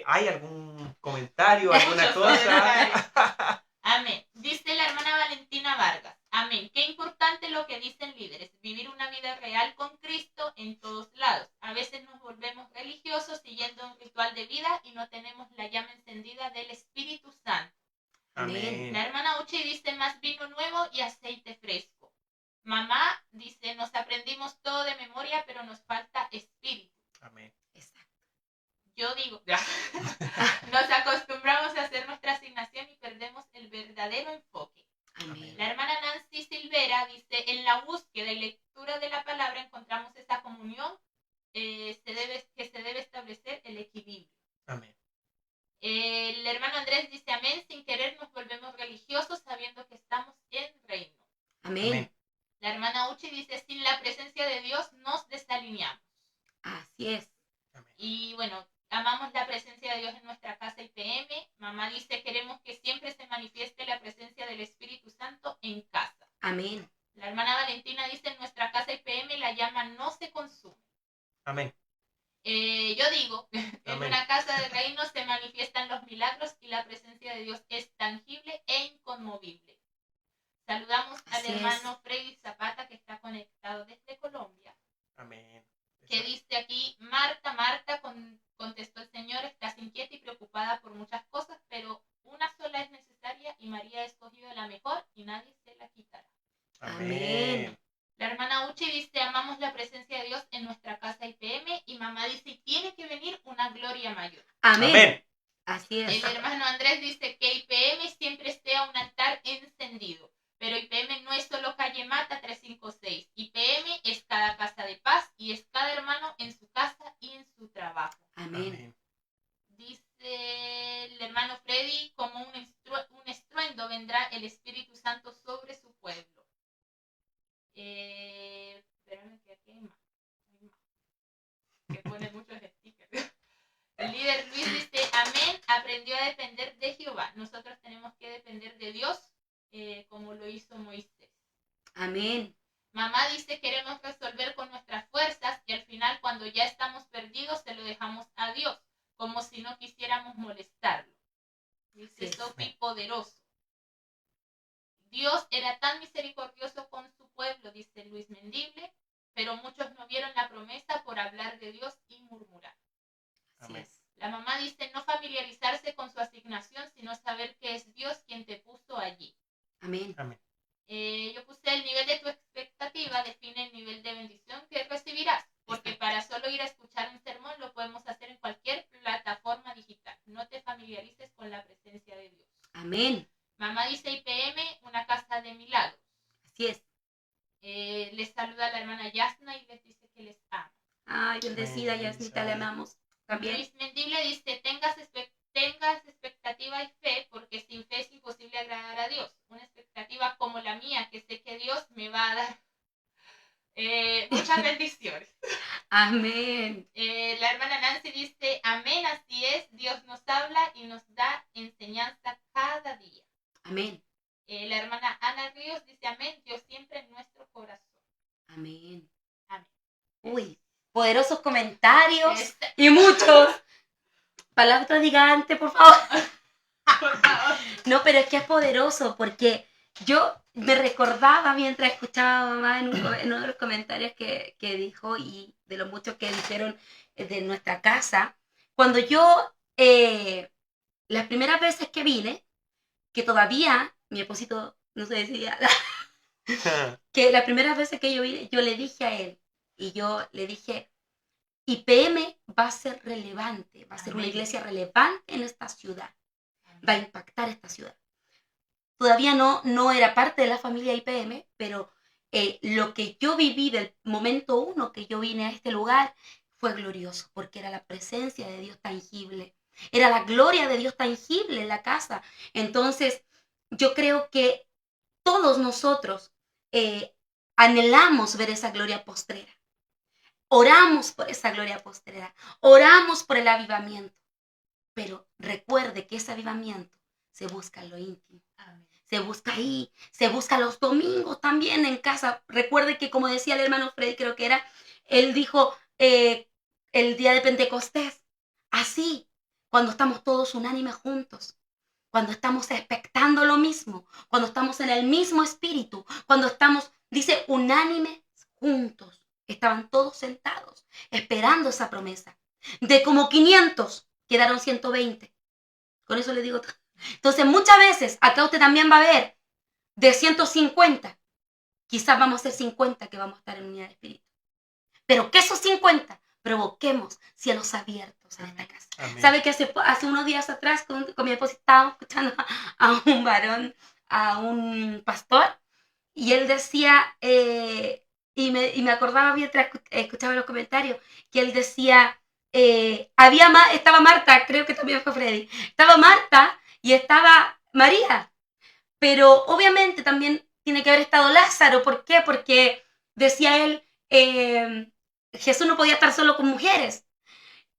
¿Hay algún comentario, alguna cosa? Amén. Dice la hermana Valentina Vargas. Amén. Qué importante lo que dicen líderes. Vivir una vida real con Cristo en todos lados. A veces nos volvemos religiosos siguiendo un ritual de vida y no tenemos la llama encendida del Espíritu Santo. Amén. La hermana Uchi dice más vino nuevo y aceite fresco. Mamá dice nos aprendimos todo de memoria pero nos falta espíritu. Amén. Exacto. Yo digo, nos acostumbramos a hacer nuestra asignación y perdemos el verdadero enfoque. Amén. La hermana Nancy Silvera dice, en la búsqueda y lectura de la palabra encontramos esa comunión que se debe establecer el equilibrio. Amén. El hermano Andrés dice, amén, sin querer nos volvemos religiosos sabiendo que estamos en reino. Amén. Amén. La hermana Uchi dice, sin la presencia de Dios nos desalineamos. Así es. Amén. Y bueno, amamos la presencia de Dios en nuestra casa IPM. Mamá dice, queremos que siempre se manifieste la presencia del Espíritu Santo en casa. Amén. La hermana Valentina dice, en nuestra casa IPM la llama no se consume. Amén. Yo digo, en Amén. una casa de reino se manifiestan los milagros y la presencia de Dios es tangible e inconmovible. Saludamos al Así es. hermano Freddy Zapata, que está conectado desde Colombia, Amén. que dice aquí: Marta, Marta, contestó el Señor, estás inquieta y preocupada por muchas cosas, pero una sola es necesaria y María ha escogido la mejor y nadie se la quitará. Amén. La hermana Uchi dice: amamos la presencia de Dios en nuestra casa IPM, y mamá dice: tiene que venir una gloria mayor. Amén. Amén. Así es. El hermano Andrés dice que IPM siempre esté a un altar encendido, pero IPM no es solo calle Mata 356. IPM es cada casa de paz y es cada hermano en su casa y en su trabajo. Amén. Amén. Dice el hermano Freddy: como un estruendo vendrá el Espíritu Santo sobre su pueblo. Espérame que aquí hay más. Que pone muchos stickers. El líder Luis dice: amén, aprendió a depender de Jehová. Nosotros tenemos que depender de Dios, como lo hizo Moisés. Amén. Mamá dice: queremos resolver con nuestras fuerzas y al final, cuando ya estamos perdidos, se lo dejamos a Dios, como si no quisiéramos molestarlo. Dice Sí. Sophie: poderoso. Dios era tan misericordioso con su pueblo, dice Luis Mendible, pero muchos no vieron la promesa por hablar de Dios y murmurar. Así Amén. es. La mamá dice: no familiarizarse con su asignación, sino saber que es Dios quien te puso allí. Amén. Amén. Yo puse: el nivel de tu expectativa define el nivel de bendición que recibirás, porque para solo ir a escuchar un sermón lo podemos hacer en cualquier plataforma digital. No te familiarices con la presencia de Dios. Amén. Mamá dice: IPM, una casa de milagros. Así es. Les saluda la hermana Yasna y les dice que les ama. Ay, bendecida, Amén. Yasnita, le amamos. También. Luis Mendible dice: tengas expectativa y fe, porque sin fe es imposible agradar a Dios. Una expectativa como la mía, que sé que Dios me va a dar muchas bendiciones. Amén. La hermana Nancy dice: amén, así es, Dios nos habla y nos da enseñanza cada día. Amén. La hermana Ana Ríos dice: amén, Dios siempre en nuestro corazón. Amén. Amén. Uy, poderosos comentarios y muchos. Palabra gigante, por favor. Por favor. No, pero es que es poderoso porque yo me recordaba mientras escuchaba a mamá en uno de los comentarios que dijo y de los muchos que dijeron de nuestra casa. Cuando yo, las primeras veces que vine, que todavía mi esposito no se decía, que las primeras veces que yo vine, yo le dije a él, y yo le dije: IPM va a ser relevante, va a ser una iglesia relevante en esta ciudad, va a impactar esta ciudad. Todavía no era parte de la familia IPM, pero lo que yo viví del momento uno que yo vine a este lugar fue glorioso, porque era la presencia de Dios tangible, era la gloria de Dios tangible en la casa. Entonces, yo creo que todos nosotros anhelamos ver esa gloria postrera. Oramos por esa gloria postrera, oramos por el avivamiento, pero recuerde que ese avivamiento se busca en lo íntimo. Amén. Se busca ahí, se busca los domingos también en casa. Recuerde que, como decía el hermano Freddy, creo que era, él dijo el día de Pentecostés, así, cuando estamos todos unánimes juntos, cuando estamos expectando lo mismo, cuando estamos en el mismo espíritu, cuando estamos, dice, unánimes juntos. Estaban todos sentados, esperando esa promesa. De como 500, quedaron 120. Con eso le digo todo. Entonces, muchas veces, acá usted también va a ver, de 150, quizás vamos a ser 50 que vamos a estar en unidad de espíritu. Pero que esos 50 provoquemos cielos abiertos en esta casa. Amén. ¿Sabe que hace unos días atrás con mi esposa estábamos escuchando a un varón, a un pastor, y él decía, y me acordaba mientras escuchaba los comentarios, que él decía, estaba Marta, creo que también fue Freddy, estaba Marta y estaba María, pero obviamente también tiene que haber estado Lázaro. ¿Por qué? Porque decía él, Jesús no podía estar solo con mujeres.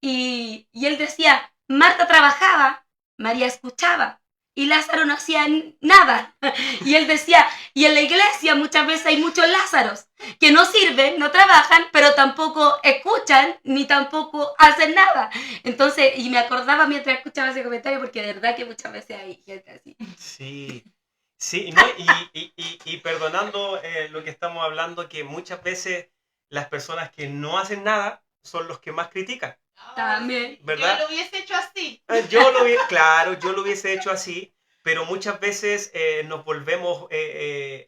Y él decía, Marta trabajaba, María escuchaba y Lázaro no hacía nada. Y él decía, y en la iglesia muchas veces hay muchos Lázaros que no sirven, no trabajan, pero tampoco escuchan ni tampoco hacen nada. Entonces, y me acordaba mientras escuchaba ese comentario, porque de verdad que muchas veces hay gente así. Sí, sí, ¿no? Y perdonando lo que estamos hablando, que muchas veces las personas que no hacen nada son los que más critican, También. ¿verdad? Yo lo hubiese hecho así. Claro, yo lo hubiese hecho así, pero muchas veces nos volvemos,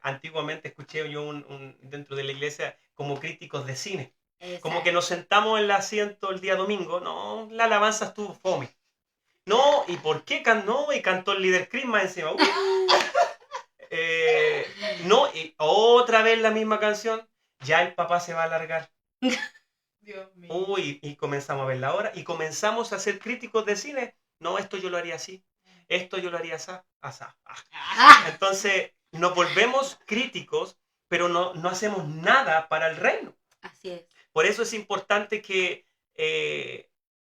antiguamente escuché yo dentro de la iglesia como críticos de cine. Como que nos sentamos en el asiento el día domingo, no, la alabanza estuvo fome. No, ¿y por qué no? Y cantó el líder Chris más encima. No, y otra vez la misma canción, ya el papá se va a alargar. Dios mío. Uy, y comenzamos a ver la hora y comenzamos a ser críticos de cine. No, esto yo lo haría así, esto yo lo haría así, asá. Entonces nos volvemos críticos, pero no hacemos nada para el reino. Así es. Por eso es importante que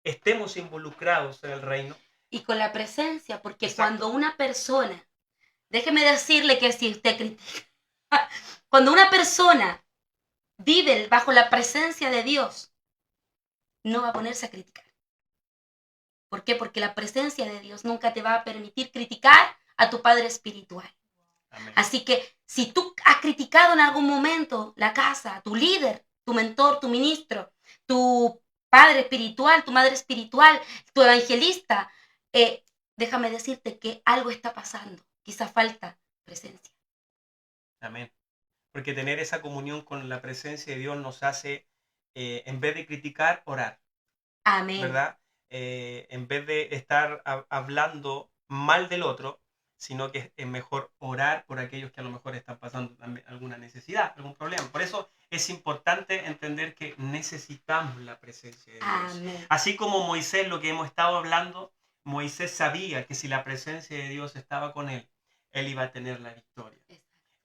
estemos involucrados en el reino. Y con la presencia, porque Exacto. cuando una persona, déjeme decirle que si usted critica, cuando una persona vive bajo la presencia de Dios, no va a ponerse a criticar. ¿Por qué? Porque la presencia de Dios nunca te va a permitir criticar a tu padre espiritual. Amén. Así que si tú has criticado en algún momento la casa, tu líder, tu mentor, tu ministro, tu padre espiritual, tu madre espiritual, tu evangelista, déjame decirte que algo está pasando. Quizá falta presencia. Amén. Porque tener esa comunión con la presencia de Dios nos hace, en vez de criticar, orar. Amén. ¿Verdad? En vez de estar hablando mal del otro, sino que es mejor orar por aquellos que a lo mejor están pasando alguna necesidad, algún problema. Por eso es importante entender que necesitamos la presencia de Dios. Amén. Así como Moisés, lo que hemos estado hablando, Moisés sabía que si la presencia de Dios estaba con él iba a tener la victoria.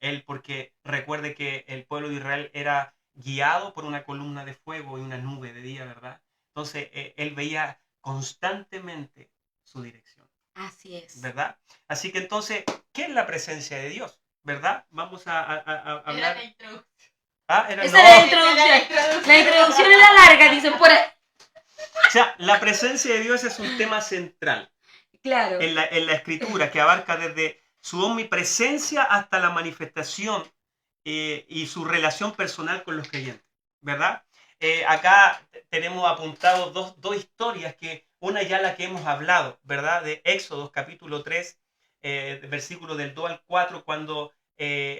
Él, porque recuerde que el pueblo de Israel era guiado por una columna de fuego y una nube de día, ¿verdad? Entonces, él veía constantemente su dirección. Así es. ¿Verdad? Así que entonces, ¿qué es la presencia de Dios? ¿Verdad? Vamos a hablar. Era la introducción. Era Esa era la introducción. La introducción era larga, dicen por ahí. O sea, la presencia de Dios es un tema central. Claro. En la escritura, que abarca desde su omnipresencia hasta la manifestación y su relación personal con los creyentes, ¿verdad? Acá tenemos apuntados dos historias, que una ya la que hemos hablado, ¿verdad? De Éxodo capítulo 3, versículo del 2 al 4, cuando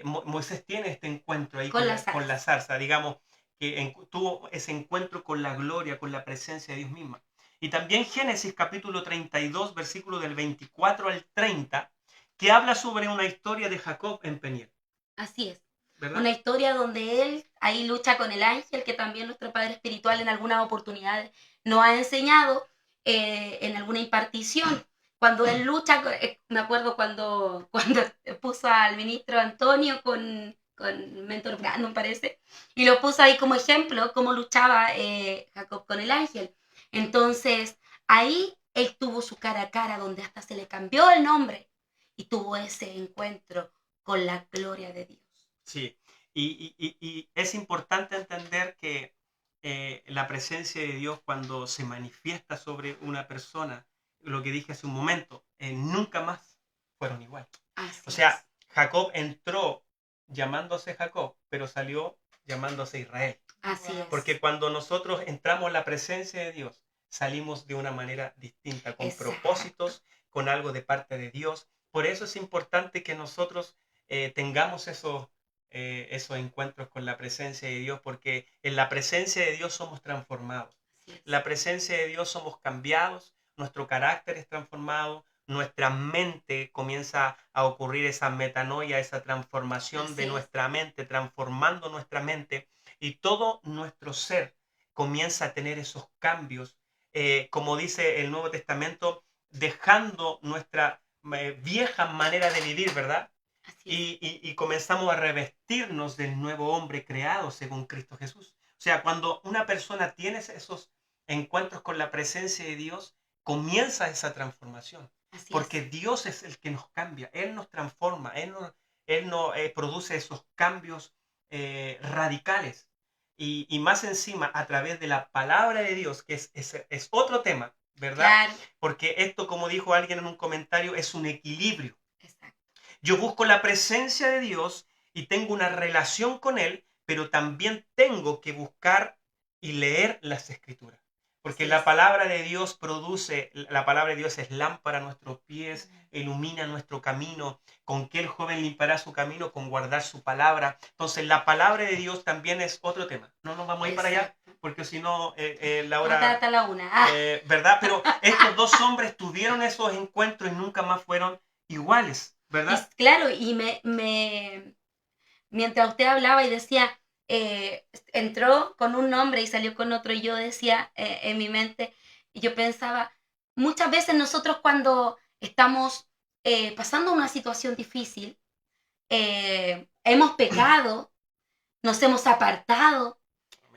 Moisés tiene este encuentro ahí con la zarza, digamos, que tuvo ese encuentro con la gloria, con la presencia de Dios misma. Y también Génesis capítulo 32, versículo del 24 al 30, que habla sobre una historia de Jacob en Peniel. Así es. ¿Verdad? Una historia donde él ahí lucha con el ángel, que también nuestro Padre Espiritual en algunas oportunidades nos ha enseñado en alguna impartición. Cuando él lucha, me acuerdo cuando puso al ministro Antonio con Mentor Brandon, parece, y lo puso ahí como ejemplo, cómo luchaba Jacob con el ángel. Entonces, ahí él tuvo su cara a cara, donde hasta se le cambió el nombre, y tuvo ese encuentro con la gloria de Dios. Sí, y es importante entender que la presencia de Dios, cuando se manifiesta sobre una persona, lo que dije hace un momento, nunca más fueron igual. O sea, Jacob entró llamándose Jacob, pero salió llamándose Israel. Así es. Porque cuando nosotros entramos en la presencia de Dios, salimos de una manera distinta, con propósitos, con algo de parte de Dios. Por eso es importante que nosotros tengamos esos encuentros con la presencia de Dios, porque en la presencia de Dios somos transformados. La presencia de Dios somos cambiados, nuestro carácter es transformado, nuestra mente comienza a ocurrir esa metanoia, esa transformación de nuestra mente, transformando nuestra mente, y todo nuestro ser comienza a tener esos cambios, como dice el Nuevo Testamento, dejando nuestra vieja manera de vivir, ¿verdad? Y comenzamos a revestirnos del nuevo hombre creado según Cristo Jesús. O sea, cuando una persona tiene esos encuentros con la presencia de Dios, comienza esa transformación. Así Porque es. Dios es el que nos cambia, Él nos transforma, Él nos produce esos cambios radicales. Y más encima, a través de la palabra de Dios, que es otro tema, ¿verdad? Claro, Porque esto, como dijo alguien en un comentario, es un equilibrio. exacto. Yo busco la presencia de Dios y tengo una relación con Él, pero también tengo que buscar y leer las Escrituras. Porque Así la es. palabra de Dios la palabra de Dios es lámpara a nuestros pies, ilumina nuestro camino. ¿Con qué el joven limpiará su camino? Con guardar su palabra. Entonces la palabra de Dios también es otro tema. No nos vamos a ir para allá, Exacto. porque si no, la Vamos a estar hora... hasta la 1. Ah, ¿verdad? Pero estos dos hombres tuvieron esos encuentros y nunca más fueron iguales, ¿verdad? claro, y mientras usted hablaba y decía, entró con un nombre y salió con otro, y yo decía en mi mente, y yo pensaba, muchas veces nosotros cuando estamos pasando una situación difícil, hemos pecado, nos hemos apartado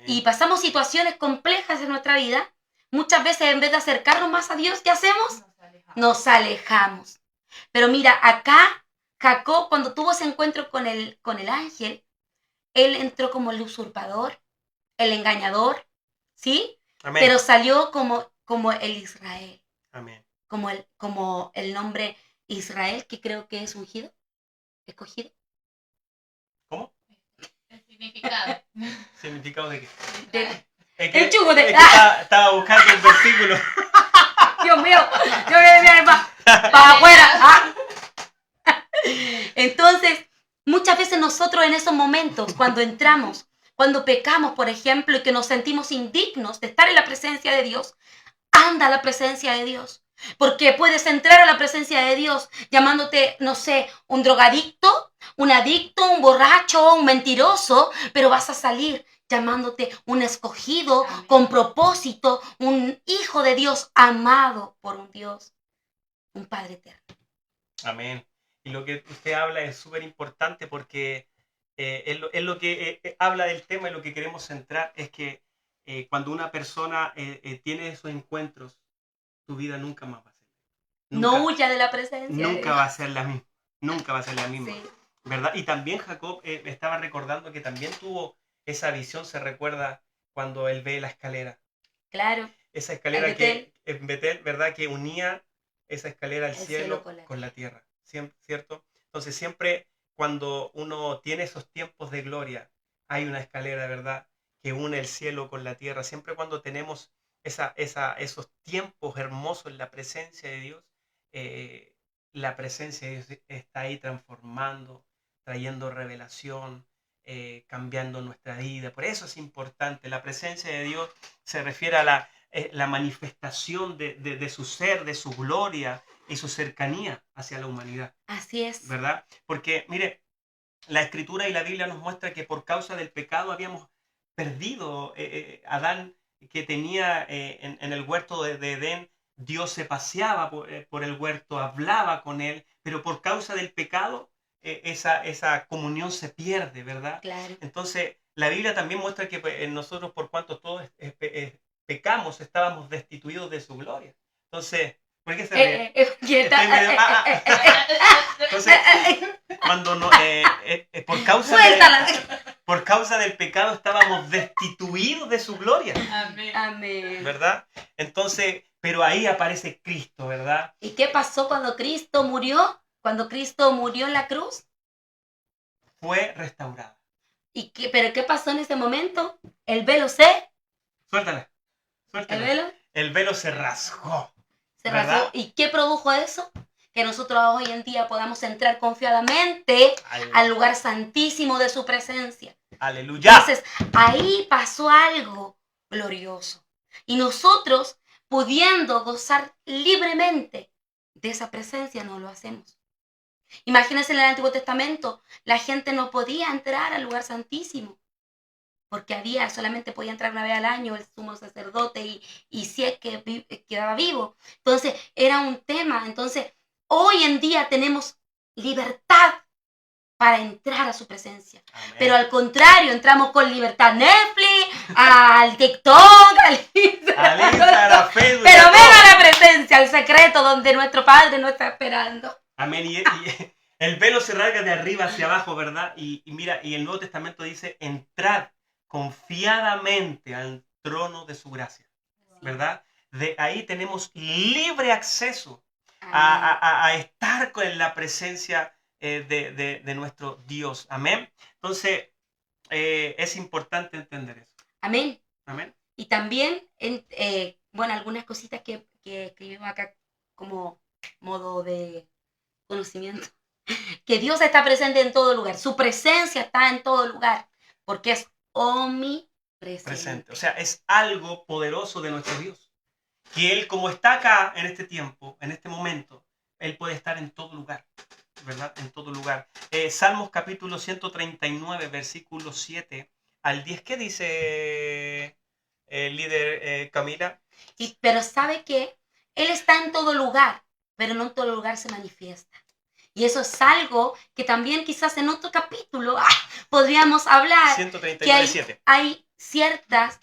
y pasamos situaciones complejas en nuestra vida, muchas veces en vez de acercarnos más a Dios, ¿qué hacemos? Nos alejamos. Pero mira, acá Jacob, cuando tuvo ese encuentro con el ángel, él entró como el usurpador, el engañador, ¿sí? Amén. Pero salió como el Israel, Amén. como el nombre Israel, que creo que es ungido, escogido. ¿Cómo? El significado. ¿Significado de qué? De- Es El chugo de- estaba buscando el versículo. Dios mío, yo voy a ir para afuera. ¿Ah? Entonces, muchas veces nosotros en esos momentos, cuando entramos, cuando pecamos, por ejemplo, y que nos sentimos indignos de estar en la presencia de Dios, anda a la presencia de Dios. Porque puedes entrar a la presencia de Dios llamándote, no sé, un drogadicto, un adicto, un borracho, un mentiroso, pero vas a salir llamándote un escogido, Amén. con propósito, un hijo de Dios amado por un Dios, un Padre eterno. Amén. Y lo que usted habla es súper importante porque es lo que habla del tema y lo que queremos centrar es que cuando una persona tiene esos encuentros, tu vida nunca más va a ser. No huya de la presencia de Nunca Dios. va a ser la misma. Nunca va a ser la misma. Sí. ¿Verdad? Y también Jacob estaba recordando que también tuvo esa visión, se recuerda cuando él ve la escalera. Claro. Esa escalera En que en Betel, ¿verdad? Que unía esa escalera al El cielo cielo con la tierra. ¿Cierto? Entonces siempre cuando uno tiene esos tiempos de gloria, hay una escalera, ¿verdad? Que une el cielo con la tierra. Siempre cuando tenemos esos tiempos hermosos en la presencia de Dios, la presencia de Dios está ahí transformando, trayendo revelación, cambiando nuestra vida. Por eso es importante. La presencia de Dios se refiere a la manifestación de su ser, de su gloria y su cercanía hacia la humanidad. Así es. ¿Verdad? Porque, mire, la Escritura y la Biblia nos muestra que por causa del pecado habíamos perdido Adán, que tenía en el huerto de Edén, Dios se paseaba por el huerto, hablaba con él, pero por causa del pecado esa comunión se pierde, ¿verdad? Claro. Entonces, la Biblia también muestra que nosotros, por cuanto todos pecamos, estábamos destituidos de su gloria. Entonces, ¿por qué se ríe? Estoy medio- Entonces, cuando no, por causa del pecado estábamos destituidos de su gloria, Amén. Amén. ¿verdad? Entonces, pero ahí aparece Cristo, ¿verdad? ¿Y qué pasó cuando Cristo murió? Cuando Cristo murió en la cruz. Fue restaurada. ¿Pero qué pasó en ese momento? El velo Suéltala. ¿El velo? El velo se rasgó. Se ¿verdad? rasgó. ¿Y qué produjo eso? Que nosotros hoy en día podamos entrar confiadamente al lugar santísimo de su presencia. Aleluya. Entonces, ahí pasó algo glorioso. Y nosotros, pudiendo gozar libremente de esa presencia, no lo hacemos. Imagínense en el Antiguo Testamento, la gente no podía entrar al lugar santísimo, porque solamente podía entrar una vez al año el sumo sacerdote y si es que quedaba vivo. Entonces, era un tema. Entonces, hoy en día tenemos libertad para entrar a su presencia. Amén. Pero al contrario, entramos con libertad Netflix, al TikTok, al Instagram, Al Instagram, Facebook, pero todo. ven a la presencia presencia, al secreto donde nuestro Padre nos está esperando. Amén. Y el velo se rasga de arriba hacia abajo, ¿verdad? Y mira, y el Nuevo Testamento dice, entrad confiadamente al trono de su gracia, ¿verdad? De ahí tenemos libre acceso a estar en la presencia de nuestro Dios. Amén. Entonces, es importante entender eso. Amén. Amén. Y también, bueno, algunas cositas que escribimos acá como modo de conocimiento. Que Dios está presente en todo lugar. Su presencia está en todo lugar. Porque es omnipresente. O sea, es algo poderoso de nuestro Dios. Que Él, como está acá en este tiempo, en este momento, Él puede estar en todo lugar, ¿verdad? En todo lugar. Salmos capítulo 139, versículos 7 al 10. ¿Qué dice el líder Camila? Pero ¿sabe qué? Él está en todo lugar, pero no en todo lugar se manifiesta. Y eso es algo que también quizás en otro capítulo podríamos hablar. 139:7. Hay ciertas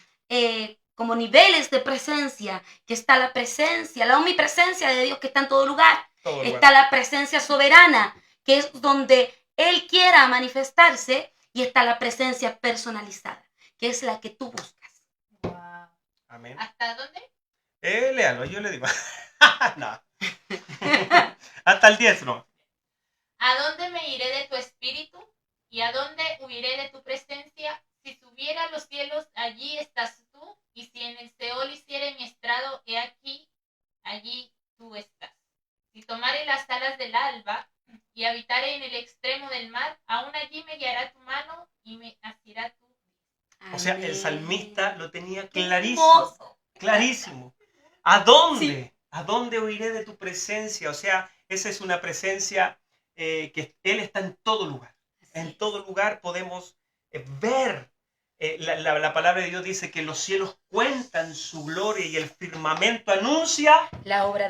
como niveles de presencia, que está la presencia, la omnipresencia de Dios que está en todo lugar. Está la presencia soberana, que es donde Él quiera manifestarse, y está la presencia personalizada, que es la que tú buscas. Wow. Amén. ¿Hasta dónde? Léalo, yo le digo. No. Hasta el 10, ¿no? ¿A dónde me iré de tu espíritu? ¿Y a dónde huiré de tu presencia? Si subiera a los cielos, allí estás tú. Y si en el Seol hiciere mi estrado, he aquí, allí tú estás. Si tomare las alas del alba y habitare en el extremo del mar, aún allí me guiará tu mano y me asirá tu. O sea, el salmista lo tenía clarísimo. Hermoso. Clarísimo. ¿A dónde? Sí. ¿A dónde huiré de tu presencia? O sea, esa es una presencia que Él está en todo lugar. En todo lugar podemos ver. La palabra de Dios dice que los cielos cuentan su gloria y el firmamento anuncia la obra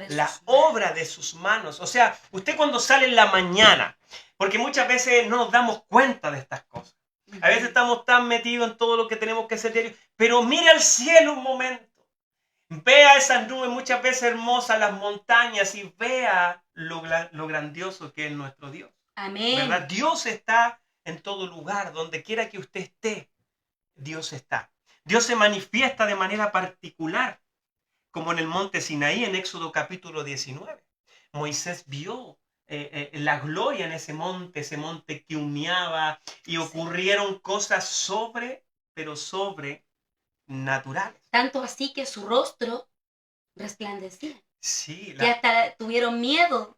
de sus manos. O sea, usted cuando sale en la mañana, porque muchas veces no nos damos cuenta de estas cosas. A veces estamos tan metidos en todo lo que tenemos que hacer diario, pero mire al cielo un momento. Vea esas nubes muchas veces hermosas, las montañas, y vea lo grandioso que es nuestro Dios. Amén. ¿Verdad? Dios está en todo lugar, donde quiera que usted esté, Dios está. Dios se manifiesta de manera particular, como en el monte Sinaí, en Éxodo capítulo 19. Moisés vio la gloria en ese monte que humeaba, y ocurrieron cosas sobrenaturales. Tanto así que su rostro resplandecía. Sí, Que hasta tuvieron miedo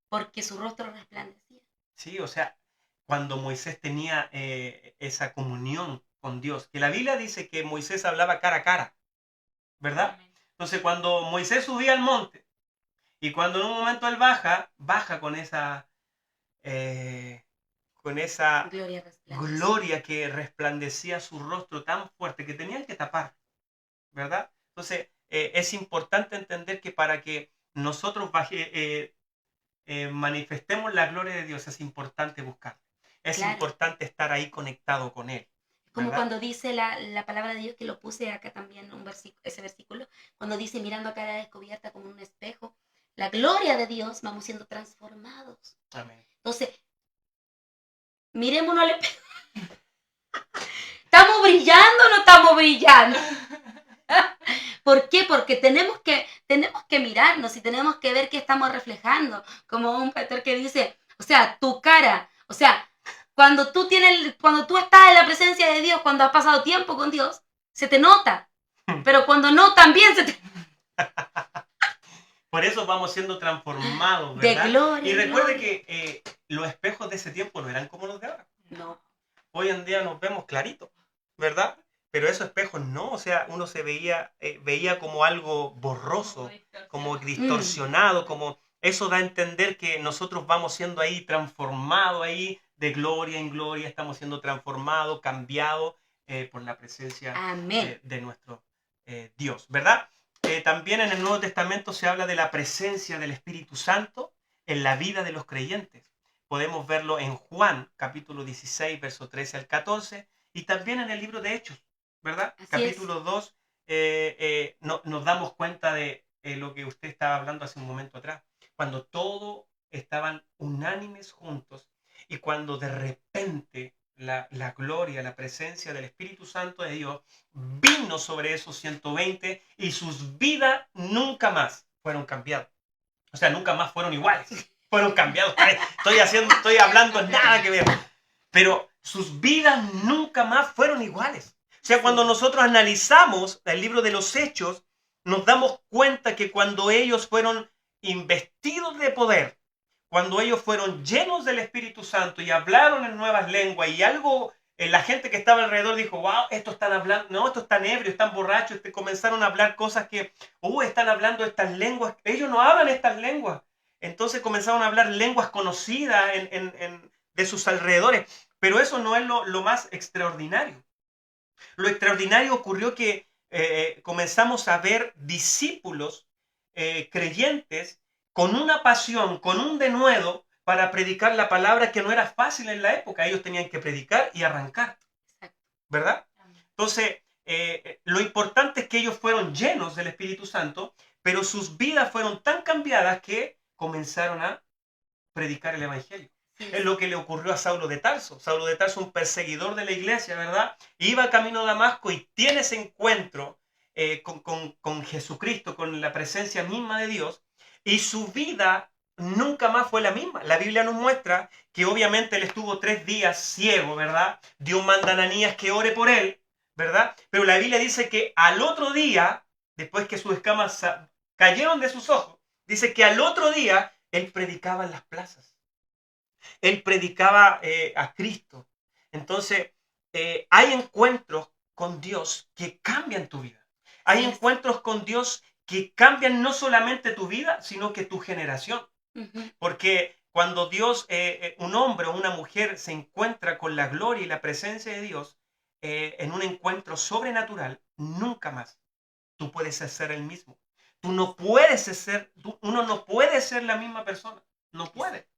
porque su rostro resplandecía. Sí, o sea, cuando Moisés tenía esa comunión con Dios, que la Biblia dice que Moisés hablaba cara a cara, ¿verdad? Entonces, cuando Moisés subía al monte, y cuando en un momento él baja con esa gloria que resplandecía su rostro tan fuerte que tenían que tapar, ¿verdad? Entonces, es importante entender que para que nosotros manifestemos la gloria de Dios, es importante buscarlo. Es importante estar ahí conectado con Él. Como cuando dice la palabra de Dios, que lo puse acá también, ese versículo, cuando dice, mirando a cara descubierta como un espejo, la gloria de Dios, vamos siendo transformados. Amén. Entonces, mirémonos al espejo. ¿Estamos brillando o no estamos brillando? ¿Por qué? Porque tenemos que mirarnos y tenemos que ver qué estamos reflejando. Como un pastor que dice, o sea, tu cara, o sea, cuando tú estás en la presencia de Dios, cuando has pasado tiempo con Dios, se te nota. Pero cuando no, también se te... Por eso vamos siendo transformados, ¿verdad? De gloria. Y recuerde que los espejos de ese tiempo no eran como los de ahora. No. Hoy en día nos vemos claritos, ¿verdad? Pero esos espejos no, o sea, uno se veía como algo borroso, como distorsionado, como eso da a entender que nosotros vamos siendo ahí transformados ahí de gloria en gloria, estamos siendo transformados, cambiados por la presencia de nuestro Dios, ¿verdad? También en el Nuevo Testamento se habla de la presencia del Espíritu Santo en la vida de los creyentes. Podemos verlo en Juan, capítulo 16, verso 13 al 14, y también en el libro de Hechos, ¿verdad? Capítulo 2, nos damos cuenta de lo que usted estaba hablando hace un momento atrás, cuando todos estaban unánimes juntos y cuando de repente la gloria, la presencia del Espíritu Santo de Dios vino sobre esos 120 y sus vidas nunca más fueron cambiadas. O sea, nunca más fueron iguales, fueron cambiados. Estoy hablando nada que ver. Pero sus vidas nunca más fueron iguales. O sea, cuando nosotros analizamos el libro de los Hechos, nos damos cuenta que cuando ellos fueron investidos de poder, cuando ellos fueron llenos del Espíritu Santo y hablaron en nuevas lenguas y algo, la gente que estaba alrededor dijo, wow, estos están hablando, no, estos están ebrios, están borrachos, comenzaron a hablar cosas que, están hablando estas lenguas, ellos no hablan estas lenguas. Entonces comenzaron a hablar lenguas conocidas de sus alrededores, pero eso no es lo más extraordinario. Lo extraordinario ocurrió que comenzamos a ver discípulos creyentes con una pasión, con un denuedo para predicar la palabra que no era fácil en la época. Ellos tenían que predicar y arrancar, ¿verdad? Entonces, lo importante es que ellos fueron llenos del Espíritu Santo, pero sus vidas fueron tan cambiadas que comenzaron a predicar el Evangelio. Es lo que le ocurrió a Saulo de Tarso. Saulo de Tarso, un perseguidor de la iglesia, ¿verdad? Iba camino a Damasco y tiene ese encuentro con Jesucristo, con la presencia misma de Dios, y su vida nunca más fue la misma. La Biblia nos muestra que obviamente él estuvo 3 días ciego, ¿verdad? Dios manda a Ananías que ore por él, ¿verdad? Pero la Biblia dice que al otro día, después que sus escamas cayeron de sus ojos, dice que al otro día él predicaba en las plazas. Él predicaba a Cristo. Entonces, hay encuentros con Dios que cambian tu vida. Hay encuentros con Dios que cambian no solamente tu vida, sino que tu generación. Porque cuando Dios, un hombre o una mujer se encuentra con la gloria y la presencia de Dios en un encuentro sobrenatural, nunca más tú puedes ser el mismo. Tú no puedes ser, uno no puede ser la misma persona. No puede.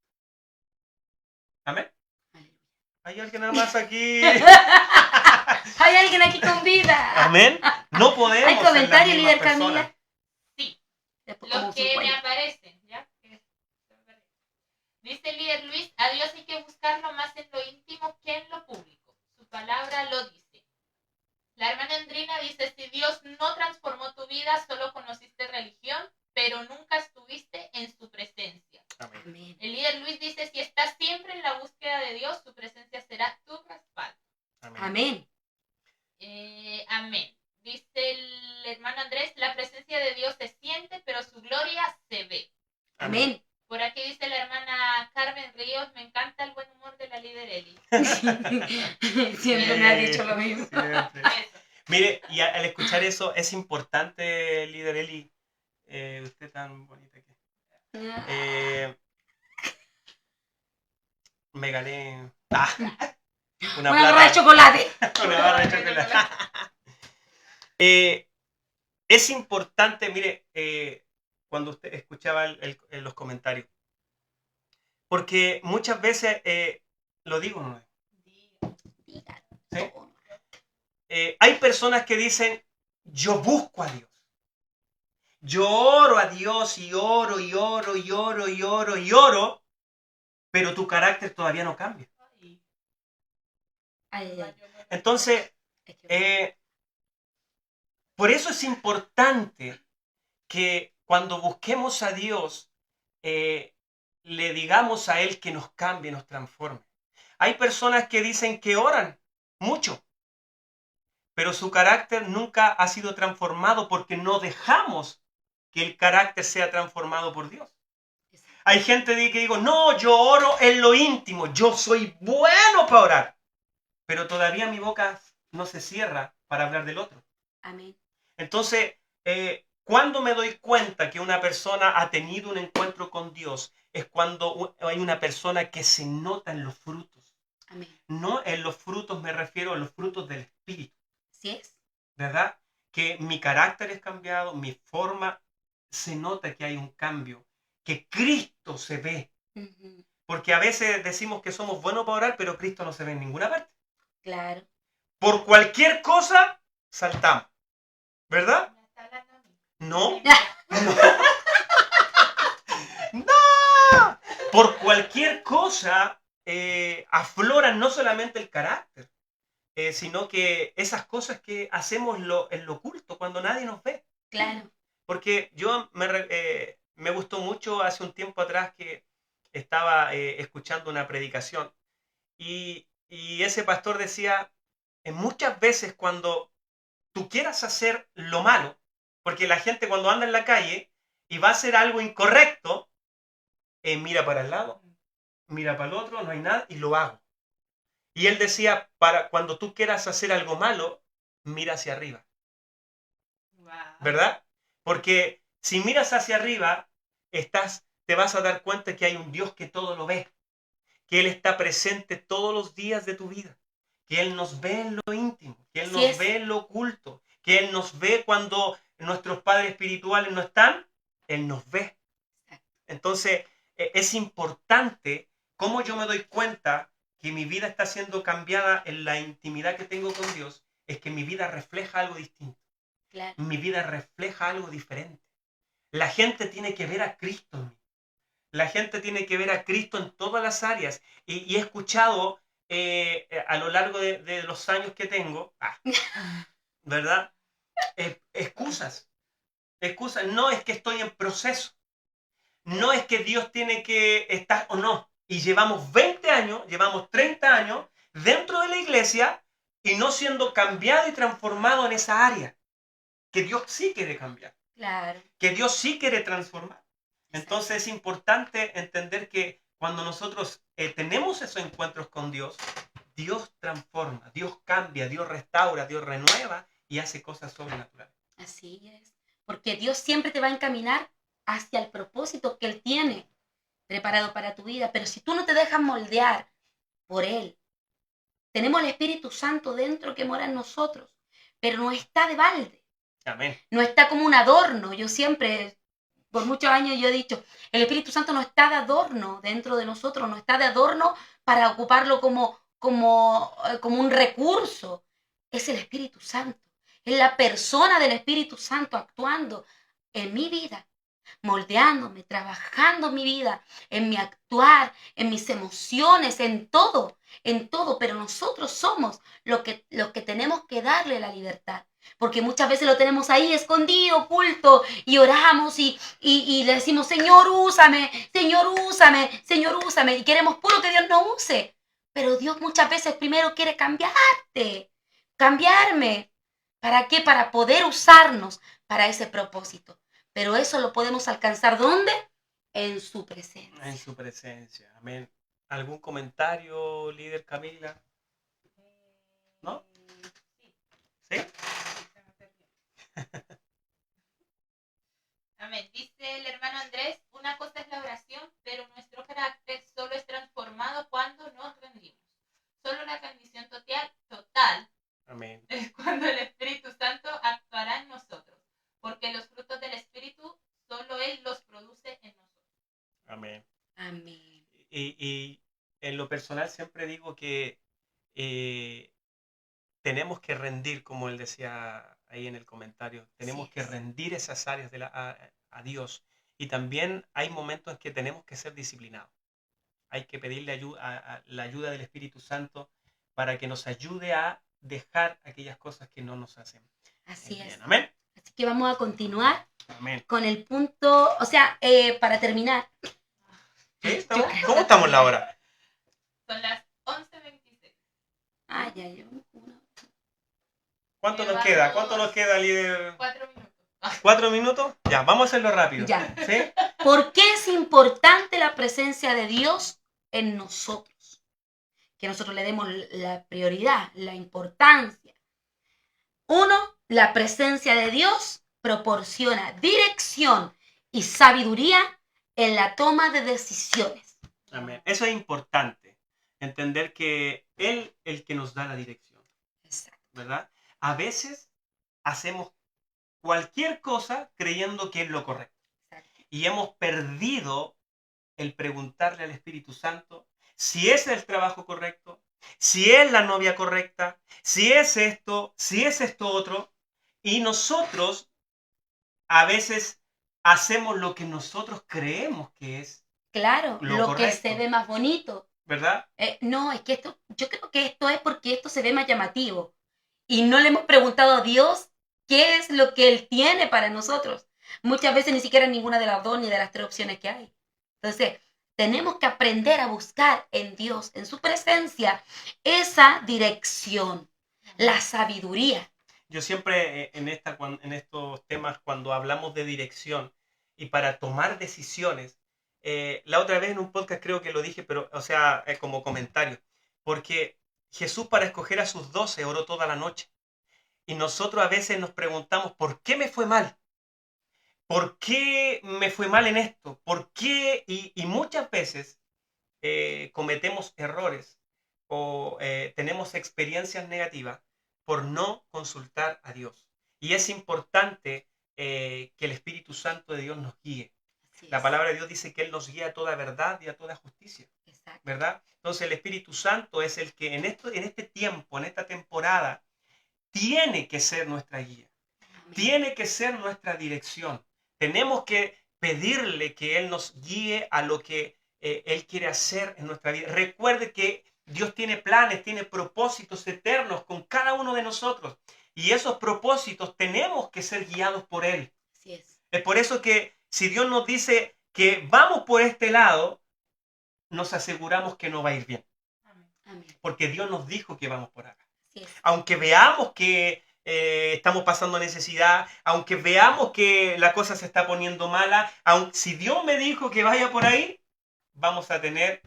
Amén. ¿Hay alguien nada más aquí? ¿Hay alguien aquí con vida? Amén. No podemos. ¿Hay comentarios, líder persona. Camila? Sí. Después, Los que me aparecen, ¿ya? Dice el líder Luis, a Dios hay que buscarlo más en lo íntimo que en lo público. Su palabra lo dice. La hermana Andrina dice, si Dios no transformó tu vida, solo conociste religión, pero nunca estuviste en su presencia. Amén. El líder Luis dice, si estás siempre en la búsqueda de Dios, su presencia será tu respaldo. Amén. Amén. Dice el hermano Andrés, la presencia de Dios se siente, pero su gloria se ve. Amén. Por aquí dice la hermana Carmen Ríos, me encanta el buen humor de la líder Eli. Siempre me ha dicho lo mismo. Mire, y al escuchar eso, es importante, líder Eli, usted tan bonita que... me gané una barra de chocolate. Una barra de chocolate. Es importante, mire, cuando usted escuchaba los comentarios, porque muchas veces, lo digo, ¿no? ¿Sí? Hay personas que dicen, yo busco a Dios. Yo oro a Dios y oro y oro y oro y oro y oro, pero tu carácter todavía no cambia. Entonces, por eso es importante que cuando busquemos a Dios, le digamos a Él que nos cambie, nos transforme. Hay personas que dicen que oran mucho, pero su carácter nunca ha sido transformado porque no dejamos que el carácter sea transformado por Dios. Hay gente que digo, no, yo oro en lo íntimo, yo soy bueno para orar, pero todavía mi boca no se cierra para hablar del otro. Amén. Entonces, cuando me doy cuenta que una persona ha tenido un encuentro con Dios, es cuando hay una persona que se nota en los frutos. Amén. No en los frutos, me refiero a los frutos del Espíritu. ¿Sí es? ¿Verdad? Que mi carácter es cambiado, mi forma, se nota que hay un cambio, que Cristo se ve. Porque a veces decimos que somos buenos para orar, pero Cristo no se ve en ninguna parte. Claro. Por cualquier cosa, saltamos. ¿Verdad? No. ¡No! Por cualquier cosa afloran no solamente el carácter, sino que esas cosas que hacemos en lo oculto, cuando nadie nos ve. Claro. Porque me gustó mucho hace un tiempo atrás que estaba escuchando una predicación y ese pastor decía, muchas veces cuando tú quieras hacer lo malo, porque la gente cuando anda en la calle y va a hacer algo incorrecto, mira para el lado, mira para el otro, no hay nada y lo hago. Y él decía, cuando tú quieras hacer algo malo, mira hacia arriba. Wow. ¿Verdad? Porque si miras hacia arriba, te vas a dar cuenta que hay un Dios que todo lo ve, que Él está presente todos los días de tu vida, que Él nos ve en lo íntimo, que Él Así nos es. ve en lo oculto, que Él nos ve cuando nuestros padres espirituales no están, Él nos ve. Entonces, es importante cómo yo me doy cuenta que mi vida está siendo cambiada en la intimidad que tengo con Dios, es que mi vida refleja algo distinto. Claro. Mi vida refleja algo diferente. La gente tiene que ver a Cristo en mí. La gente tiene que ver a Cristo en todas las áreas. Y he escuchado a lo largo de los años que tengo, ¿verdad? Excusas. Excusas. No es que estoy en proceso. No es que Dios tiene que estar o no. Y llevamos 20 años, llevamos 30 años dentro de la iglesia y no siendo cambiado y transformado en esa área. Que Dios sí quiere cambiar. Claro. Que Dios sí quiere transformar. Entonces es importante entender que cuando nosotros tenemos esos encuentros con Dios, Dios transforma, Dios cambia, Dios restaura, Dios renueva y hace cosas sobrenaturales. Así es. Porque Dios siempre te va a encaminar hacia el propósito que Él tiene preparado para tu vida. Pero si tú no te dejas moldear por Él, tenemos el Espíritu Santo dentro que mora en nosotros, pero no está de balde. Amén. No está como un adorno. Yo siempre, por muchos años yo he dicho, el Espíritu Santo no está de adorno dentro de nosotros, no está de adorno para ocuparlo como un recurso. Es el Espíritu Santo. Es la persona del Espíritu Santo actuando en mi vida, moldeándome, trabajando mi vida, en mi actuar, en mis emociones, en todo, pero nosotros somos los que tenemos que darle la libertad, porque muchas veces lo tenemos ahí escondido, oculto, y oramos y le decimos, Señor, úsame, Señor, úsame, Señor, úsame, y queremos puro que Dios nos use, pero Dios muchas veces primero quiere cambiarme. ¿Para qué? Para poder usarnos para ese propósito. Pero eso lo podemos alcanzar, ¿dónde? En su presencia. En su presencia. Amén. ¿Algún comentario, líder Camila? ¿No? ¿Sí? Amén. Dice el hermano Andrés, una cosa es la oración, pero nuestro carácter solo es transformado cuando nos rendimos. Solo la rendición total Amén. es cuando el Espíritu Santo actuará en nosotros, porque los frutos del Espíritu solo Él los produce en nosotros. Amén. Amén. Y en lo personal siempre digo que tenemos que rendir, como él decía ahí en el comentario, tenemos que rendir esas áreas a Dios. Y también hay momentos en que tenemos que ser disciplinados. Hay que pedirle la ayuda del Espíritu Santo para que nos ayude a dejar aquellas cosas que no nos hacen. Así bien. es. Amén. Así que vamos a continuar. Amén. Con el punto, o sea, para terminar. ¿Sí? ¿Cómo estamos la hora? Son las 11:26. Ah, ya, yo. ¿Cuánto nos queda? ¿Cuánto nos queda, líder? 4 minutos. 4 minutos. Ya, vamos a hacerlo rápido. Ya. ¿Sí? ¿Por qué es importante la presencia de Dios en nosotros? Que nosotros le demos la prioridad, la importancia. 1, la presencia de Dios proporciona dirección y sabiduría en la toma de decisiones. Amén. Eso es importante. Entender que Él es el que nos da la dirección. Exacto. ¿Verdad? A veces hacemos cualquier cosa creyendo que es lo correcto. Exacto. Y hemos perdido el preguntarle al Espíritu Santo si ese es el trabajo correcto, si es la novia correcta, si es esto otro. Y nosotros a veces hacemos lo que nosotros creemos que es Claro, lo lo que correcto, se ve más bonito. ¿verdad? No, es que esto, yo creo que esto es porque esto se ve más llamativo. Y no le hemos preguntado a Dios qué es lo que Él tiene para nosotros. Muchas veces ni siquiera ninguna de las dos ni de las tres opciones que hay. Entonces, tenemos que aprender a buscar en Dios, en su presencia, esa dirección, la sabiduría. Yo siempre en estos temas, cuando hablamos de dirección y para tomar decisiones, la otra vez en un podcast creo que lo dije, pero, o sea, como comentario, porque Jesús para escoger a sus 12 oró toda la noche. Y nosotros a veces nos preguntamos, ¿por qué me fue mal? ¿Por qué me fue mal en esto? ¿Por qué? Y muchas veces cometemos errores o tenemos experiencias negativas por no consultar a Dios. Y es importante que el Espíritu Santo de Dios nos guíe. Así La es. palabra de Dios dice que Él nos guía a toda verdad y a toda justicia, Exacto. ¿verdad? Entonces el Espíritu Santo es el que en este tiempo, en esta temporada, tiene que ser nuestra guía, Amén. tiene que ser nuestra dirección. Tenemos que pedirle que Él nos guíe a lo que Él quiere hacer en nuestra vida. Recuerde que Dios tiene planes, tiene propósitos eternos con cada uno de nosotros. Y esos propósitos tenemos que ser guiados por Él. Así es. Es por eso que si Dios nos dice que vamos por este lado, nos aseguramos que no va a ir bien. Amén. Porque Dios nos dijo que vamos por acá. Así es. Aunque veamos que estamos pasando necesidad, aunque veamos que la cosa se está poniendo mala, aunque, si Dios me dijo que vaya por ahí, vamos a tener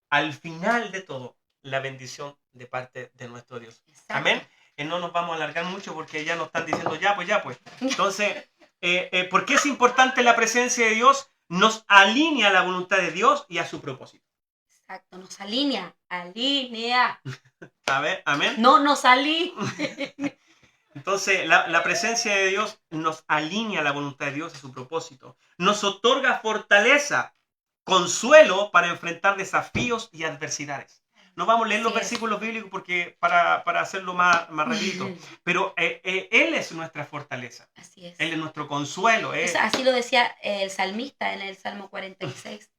al final de todo la bendición de parte de nuestro Dios. Exacto. Amén. No nos vamos a alargar mucho porque ya nos están diciendo ya pues. Entonces, ¿por qué es importante la presencia de Dios? Nos alinea a la voluntad de Dios y a su propósito. Exacto, nos alinea. Alinea. A ver, amén. No nos alinea. Entonces, la presencia de Dios nos alinea a la voluntad de Dios, a su propósito. Nos otorga fortaleza, consuelo para enfrentar desafíos y adversidades. No vamos a leer los versículos bíblicos porque para hacerlo más rapidito. Pero Él es nuestra fortaleza. Así es. Él es nuestro consuelo. Así lo decía el salmista en el Salmo 46.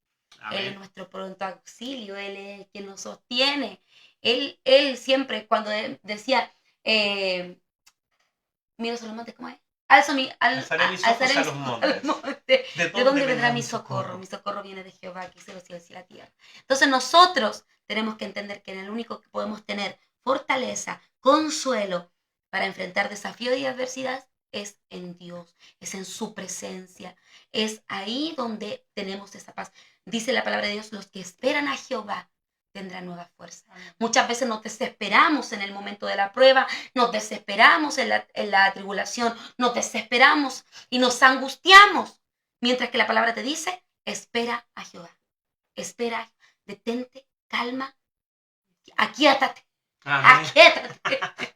Amén. Él es nuestro pronto auxilio, Él es quien nos sostiene. Él siempre cuando decía, miro a los montes, ¿cómo es? Alzaré mis ojos a los montes. ¿De dónde vendrá mi socorro? Mi socorro viene de Jehová, que hizo los cielos y la tierra. Entonces nosotros tenemos que entender que en el único que podemos tener fortaleza, consuelo para enfrentar desafíos y adversidades es en Dios, es en su presencia. Es ahí donde tenemos esa paz. Dice la palabra de Dios, los que esperan a Jehová tendrán nueva fuerza. Muchas veces nos desesperamos en el momento de la prueba, nos desesperamos en la tribulación, nos desesperamos y nos angustiamos. Mientras que la palabra te dice, espera a Jehová. Espera, detente, calma, aquíétate. Aquíétate.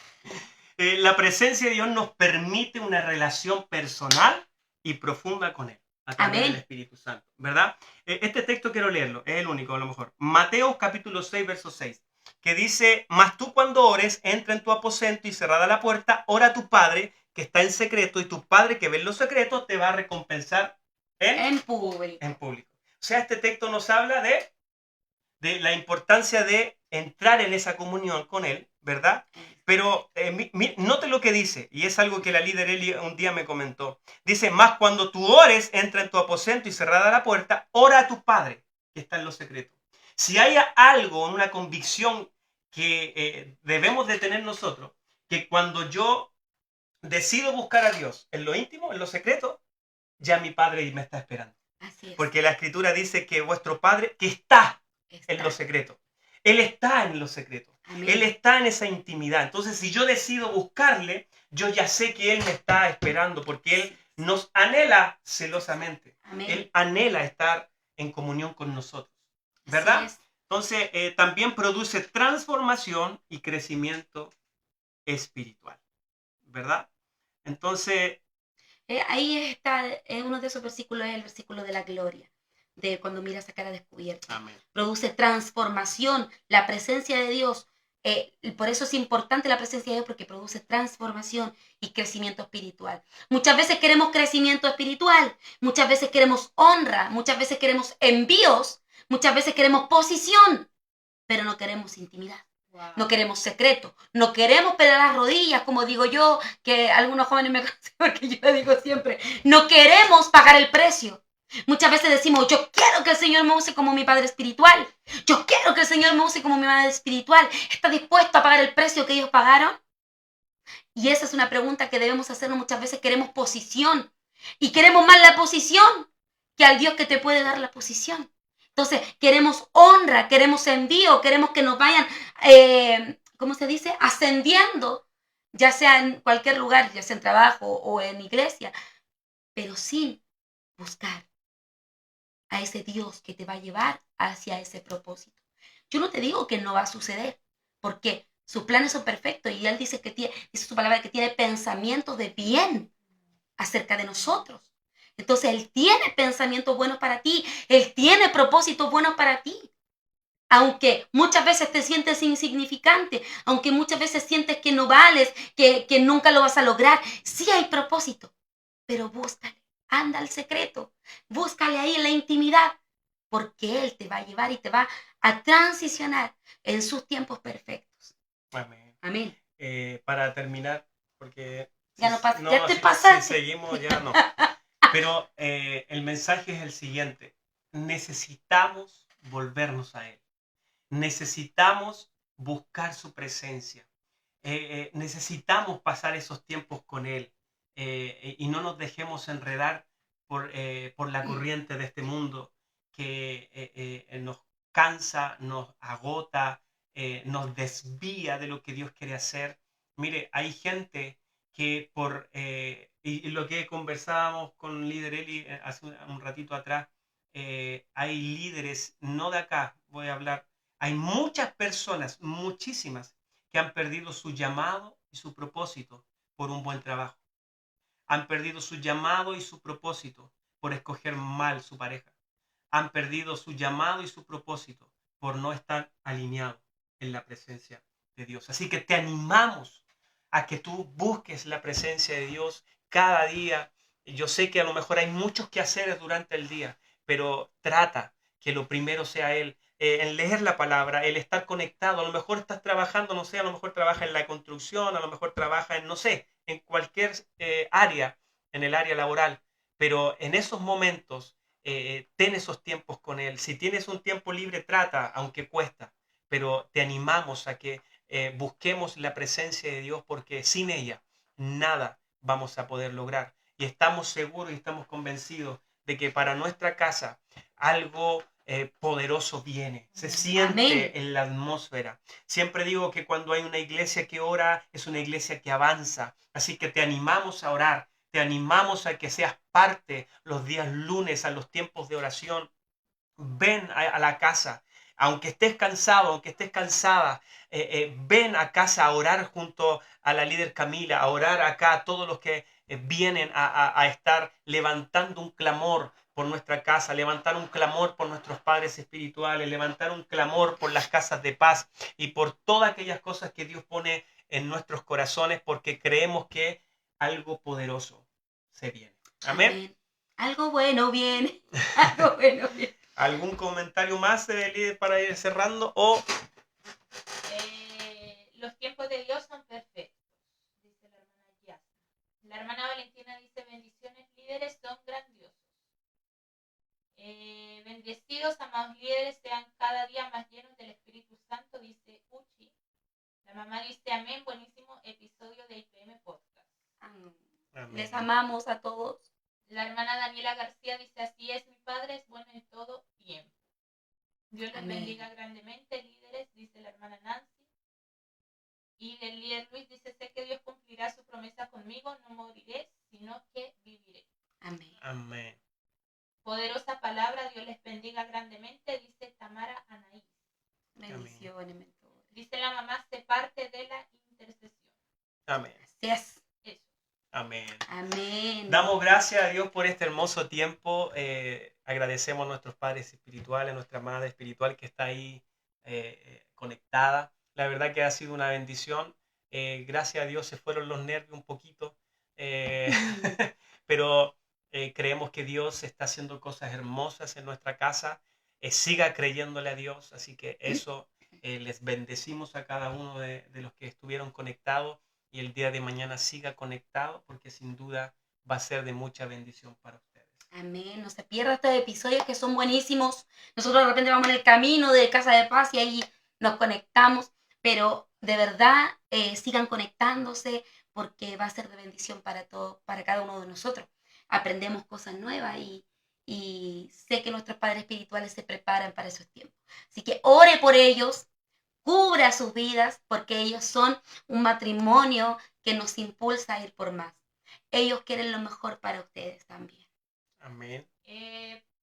La presencia de Dios nos permite una relación personal y profunda con Él, a través del Espíritu Santo, ¿verdad? Este texto quiero leerlo, es el único a lo mejor. Mateo capítulo 6, verso 6, que dice, mas tú cuando ores, entra en tu aposento y cerrada la puerta, ora a tu Padre que está en secreto, y tu Padre que ve en lo secreto te va a recompensar en público. O sea, este texto nos habla de la importancia de entrar en esa comunión con Él, ¿verdad? Pero note lo que dice, y es algo que la líder Eli un día me comentó. Dice, más cuando tú ores, entra en tu aposento y cerrada la puerta, ora a tu Padre que está en lo secreto. Si hay algo, una convicción que debemos de tener nosotros, que cuando yo decido buscar a Dios en lo íntimo, en lo secreto, ya mi Padre me está esperando. Así es. Porque la Escritura dice que vuestro Padre, que está en lo secreto. Él está en lo secreto. Amén. Él está en esa intimidad. Entonces, si yo decido buscarle, yo ya sé que Él me está esperando, porque Él nos anhela celosamente. Amén. Él anhela estar en comunión con nosotros, ¿verdad? Entonces, también produce transformación y crecimiento espiritual, ¿verdad? Entonces... ahí está, uno de esos versículos es el versículo de la gloria, de cuando miras a cara descubierta. Amén. Produce transformación, la presencia de Dios Por eso es importante la presencia de Dios, porque produce transformación y crecimiento espiritual. Muchas veces queremos crecimiento espiritual, muchas veces queremos honra, muchas veces queremos envíos, muchas veces queremos posición, pero no queremos intimidad. Wow. No queremos secreto, no queremos pelar las rodillas, como digo yo, que algunos jóvenes me conocen porque yo digo siempre, no queremos pagar el precio. Muchas veces decimos, yo quiero que el Señor me use como mi padre espiritual, yo quiero que el Señor me use como mi madre espiritual. ¿Está dispuesto a pagar el precio que ellos pagaron? Y esa es una pregunta que debemos hacernos muchas veces. Queremos posición y queremos más la posición que al Dios que te puede dar la posición. Entonces, queremos honra, queremos envío, queremos que nos vayan, ¿cómo se dice? Ascendiendo, ya sea en cualquier lugar, ya sea en trabajo o en iglesia, pero sin buscar a ese Dios que te va a llevar hacia ese propósito. Yo no te digo que no va a suceder, porque sus planes son perfectos y Él dice que tiene, dice su palabra, que tiene pensamientos de bien acerca de nosotros. Entonces Él tiene pensamientos buenos para ti, Él tiene propósitos buenos para ti. Aunque muchas veces te sientes insignificante, aunque muchas veces sientes que no vales, que nunca lo vas a lograr, sí hay propósito, pero búscale, anda al secreto, búscale ahí en la intimidad, porque Él te va a llevar y te va a transicionar en sus tiempos perfectos. Amén. Amén. Para terminar, porque Ya no pasa, no, ya te si pasaste. seguimos ya no. Pero el mensaje es el siguiente: necesitamos volvernos a Él, necesitamos buscar su presencia, necesitamos pasar esos tiempos con Él, y no nos dejemos enredar por la corriente de este mundo que nos cansa, nos agota, nos desvía de lo que Dios quiere hacer. Mire, hay gente que y lo que conversábamos con líder Eli hace un ratito atrás, hay líderes, no de acá, voy a hablar, hay muchas personas, muchísimas, que han perdido su llamado y su propósito por un buen trabajo. Han perdido su llamado y su propósito por escoger mal su pareja. Han perdido su llamado y su propósito por no estar alineados en la presencia de Dios. Así que te animamos a que tú busques la presencia de Dios cada día. Yo sé que a lo mejor hay muchos quehaceres durante el día, pero trata que lo primero sea Él. En leer la palabra, el estar conectado. A lo mejor estás trabajando, no sé, a lo mejor trabajas en la construcción, a lo mejor trabajas en, no sé, en cualquier área, en el área laboral. Pero en esos momentos, ten esos tiempos con Él. Si tienes un tiempo libre, trata, aunque cuesta. Pero te animamos a que busquemos la presencia de Dios, porque sin ella nada vamos a poder lograr. Y estamos seguros y estamos convencidos de que para nuestra casa algo poderoso viene. Se siente Amén. en la atmósfera. Siempre digo que cuando hay una iglesia que ora, es una iglesia que avanza. Así que te animamos a orar. Te animamos a que seas parte los días lunes, a los tiempos de oración. Ven a la casa. Aunque estés cansado, aunque estés cansada, ven a casa a orar junto a la líder Camila, a orar acá a todos los que vienen a estar levantando un clamor por nuestra casa, levantar un clamor por nuestros padres espirituales, levantar un clamor por las casas de paz y por todas aquellas cosas que Dios pone en nuestros corazones, porque creemos que algo poderoso se viene. Amén. Amén. Algo bueno viene. Algo bueno viene. ¿Algún comentario más de líder para ir cerrando? O Los tiempos de Dios son perfectos, dice la hermana Yasna. La hermana Valentina dice: bendiciones, líderes, son grandiosos. Bendecidos, amados líderes, sean cada día más llenos del Espíritu Santo, dice Uchi. La mamá dice: amén, buenísimo episodio de IPM Podcast. Amén. amén. Les amamos a todos. La hermana Daniela García dice: así es, mi padre es bueno en todo tiempo. Dios les Amén. bendiga grandemente, líderes, dice la hermana Nancy. Y el líder Luis dice: sé que Dios cumplirá su promesa conmigo, no moriré, sino que viviré. Amén. Amén. Poderosa palabra, Dios les bendiga grandemente, dice Tamara Anaís. Bendiciones, mentor. Dice la mamá: sé parte de la intercesión. Amén. Así es. Eso. Amén. Amén. Damos gracias a Dios por este hermoso tiempo. Agradecemos a nuestros padres espirituales, a nuestra madre espiritual que está ahí conectada. La verdad que ha sido una bendición. Gracias a Dios se fueron los nervios un poquito, eh, pero creemos que Dios está haciendo cosas hermosas en nuestra casa. Siga creyéndole a Dios, así que eso les bendecimos a cada uno de los que estuvieron conectados y el día de mañana siga conectado porque sin duda va a ser de mucha bendición para ustedes. Amén. No se pierda estos episodios que son buenísimos. Nosotros de repente vamos en el camino de Casa de Paz y ahí nos conectamos, pero de verdad sigan conectándose porque va a ser de bendición para todo, para cada uno de nosotros. Aprendemos cosas nuevas y sé que nuestros padres espirituales se preparan para esos tiempos. Así que ore por ellos, cubra sus vidas porque ellos son un matrimonio que nos impulsa a ir por más. Ellos quieren lo mejor para ustedes también. Amén.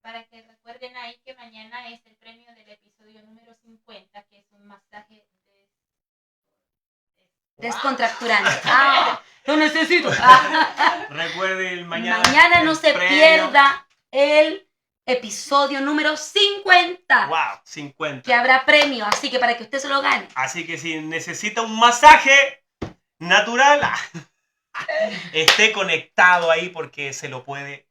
Para que recuerden ahí que mañana es el premio del episodio número 50, que es un masaje Descontracturante. Lo necesito. Recuerden, mañana no se pierda el episodio número 50. Wow, 50. Que habrá premio, así que para que usted se lo gane. Así que si necesita un masaje natural, esté conectado ahí porque se lo puede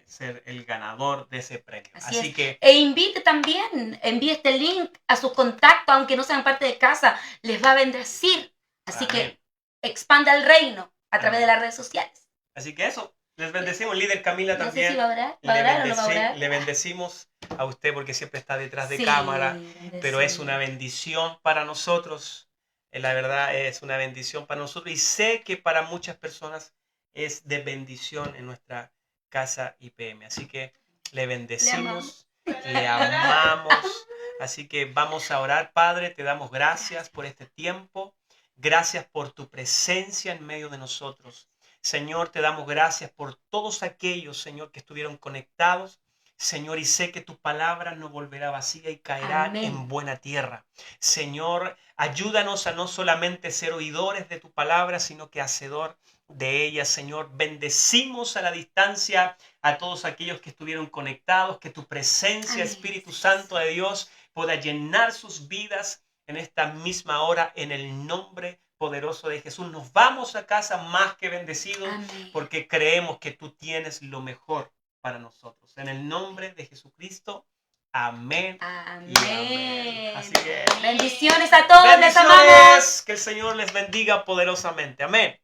ser el ganador de ese premio. Así que e invite también, envíe este link a sus contactos, aunque no sean parte de casa, les va a bendecir. Así que expanda el reino a través de las redes sociales. Así que eso, les bendecimos. Líder Camila también. No sé si va a orar, ¿va a orar o no va a orar? Le bendecimos a usted porque siempre está detrás de cámara, pero es una bendición para nosotros. La verdad es una bendición para nosotros y sé que para muchas personas es de bendición en nuestra casa IPM. Así que le bendecimos, le amamos. Así que vamos a orar. Padre, te damos gracias por este tiempo. Gracias por tu presencia en medio de nosotros. Señor, te damos gracias por todos aquellos, Señor, que estuvieron conectados. Señor, y sé que tu palabra no volverá vacía y caerá en buena tierra. Señor, ayúdanos a no solamente ser oidores de tu palabra, sino que hacedor de ella. Señor, bendecimos a la distancia a todos aquellos que estuvieron conectados, que tu presencia, Espíritu Santo de Dios, pueda llenar sus vidas en esta misma hora, en el nombre poderoso de Jesús. Nos vamos a casa más que bendecidos porque creemos que tú tienes lo mejor para nosotros. En el nombre de Jesucristo. Amén. Amén. Y amén. Así que bendiciones a todos. Les amamos. Que el Señor les bendiga poderosamente. Amén.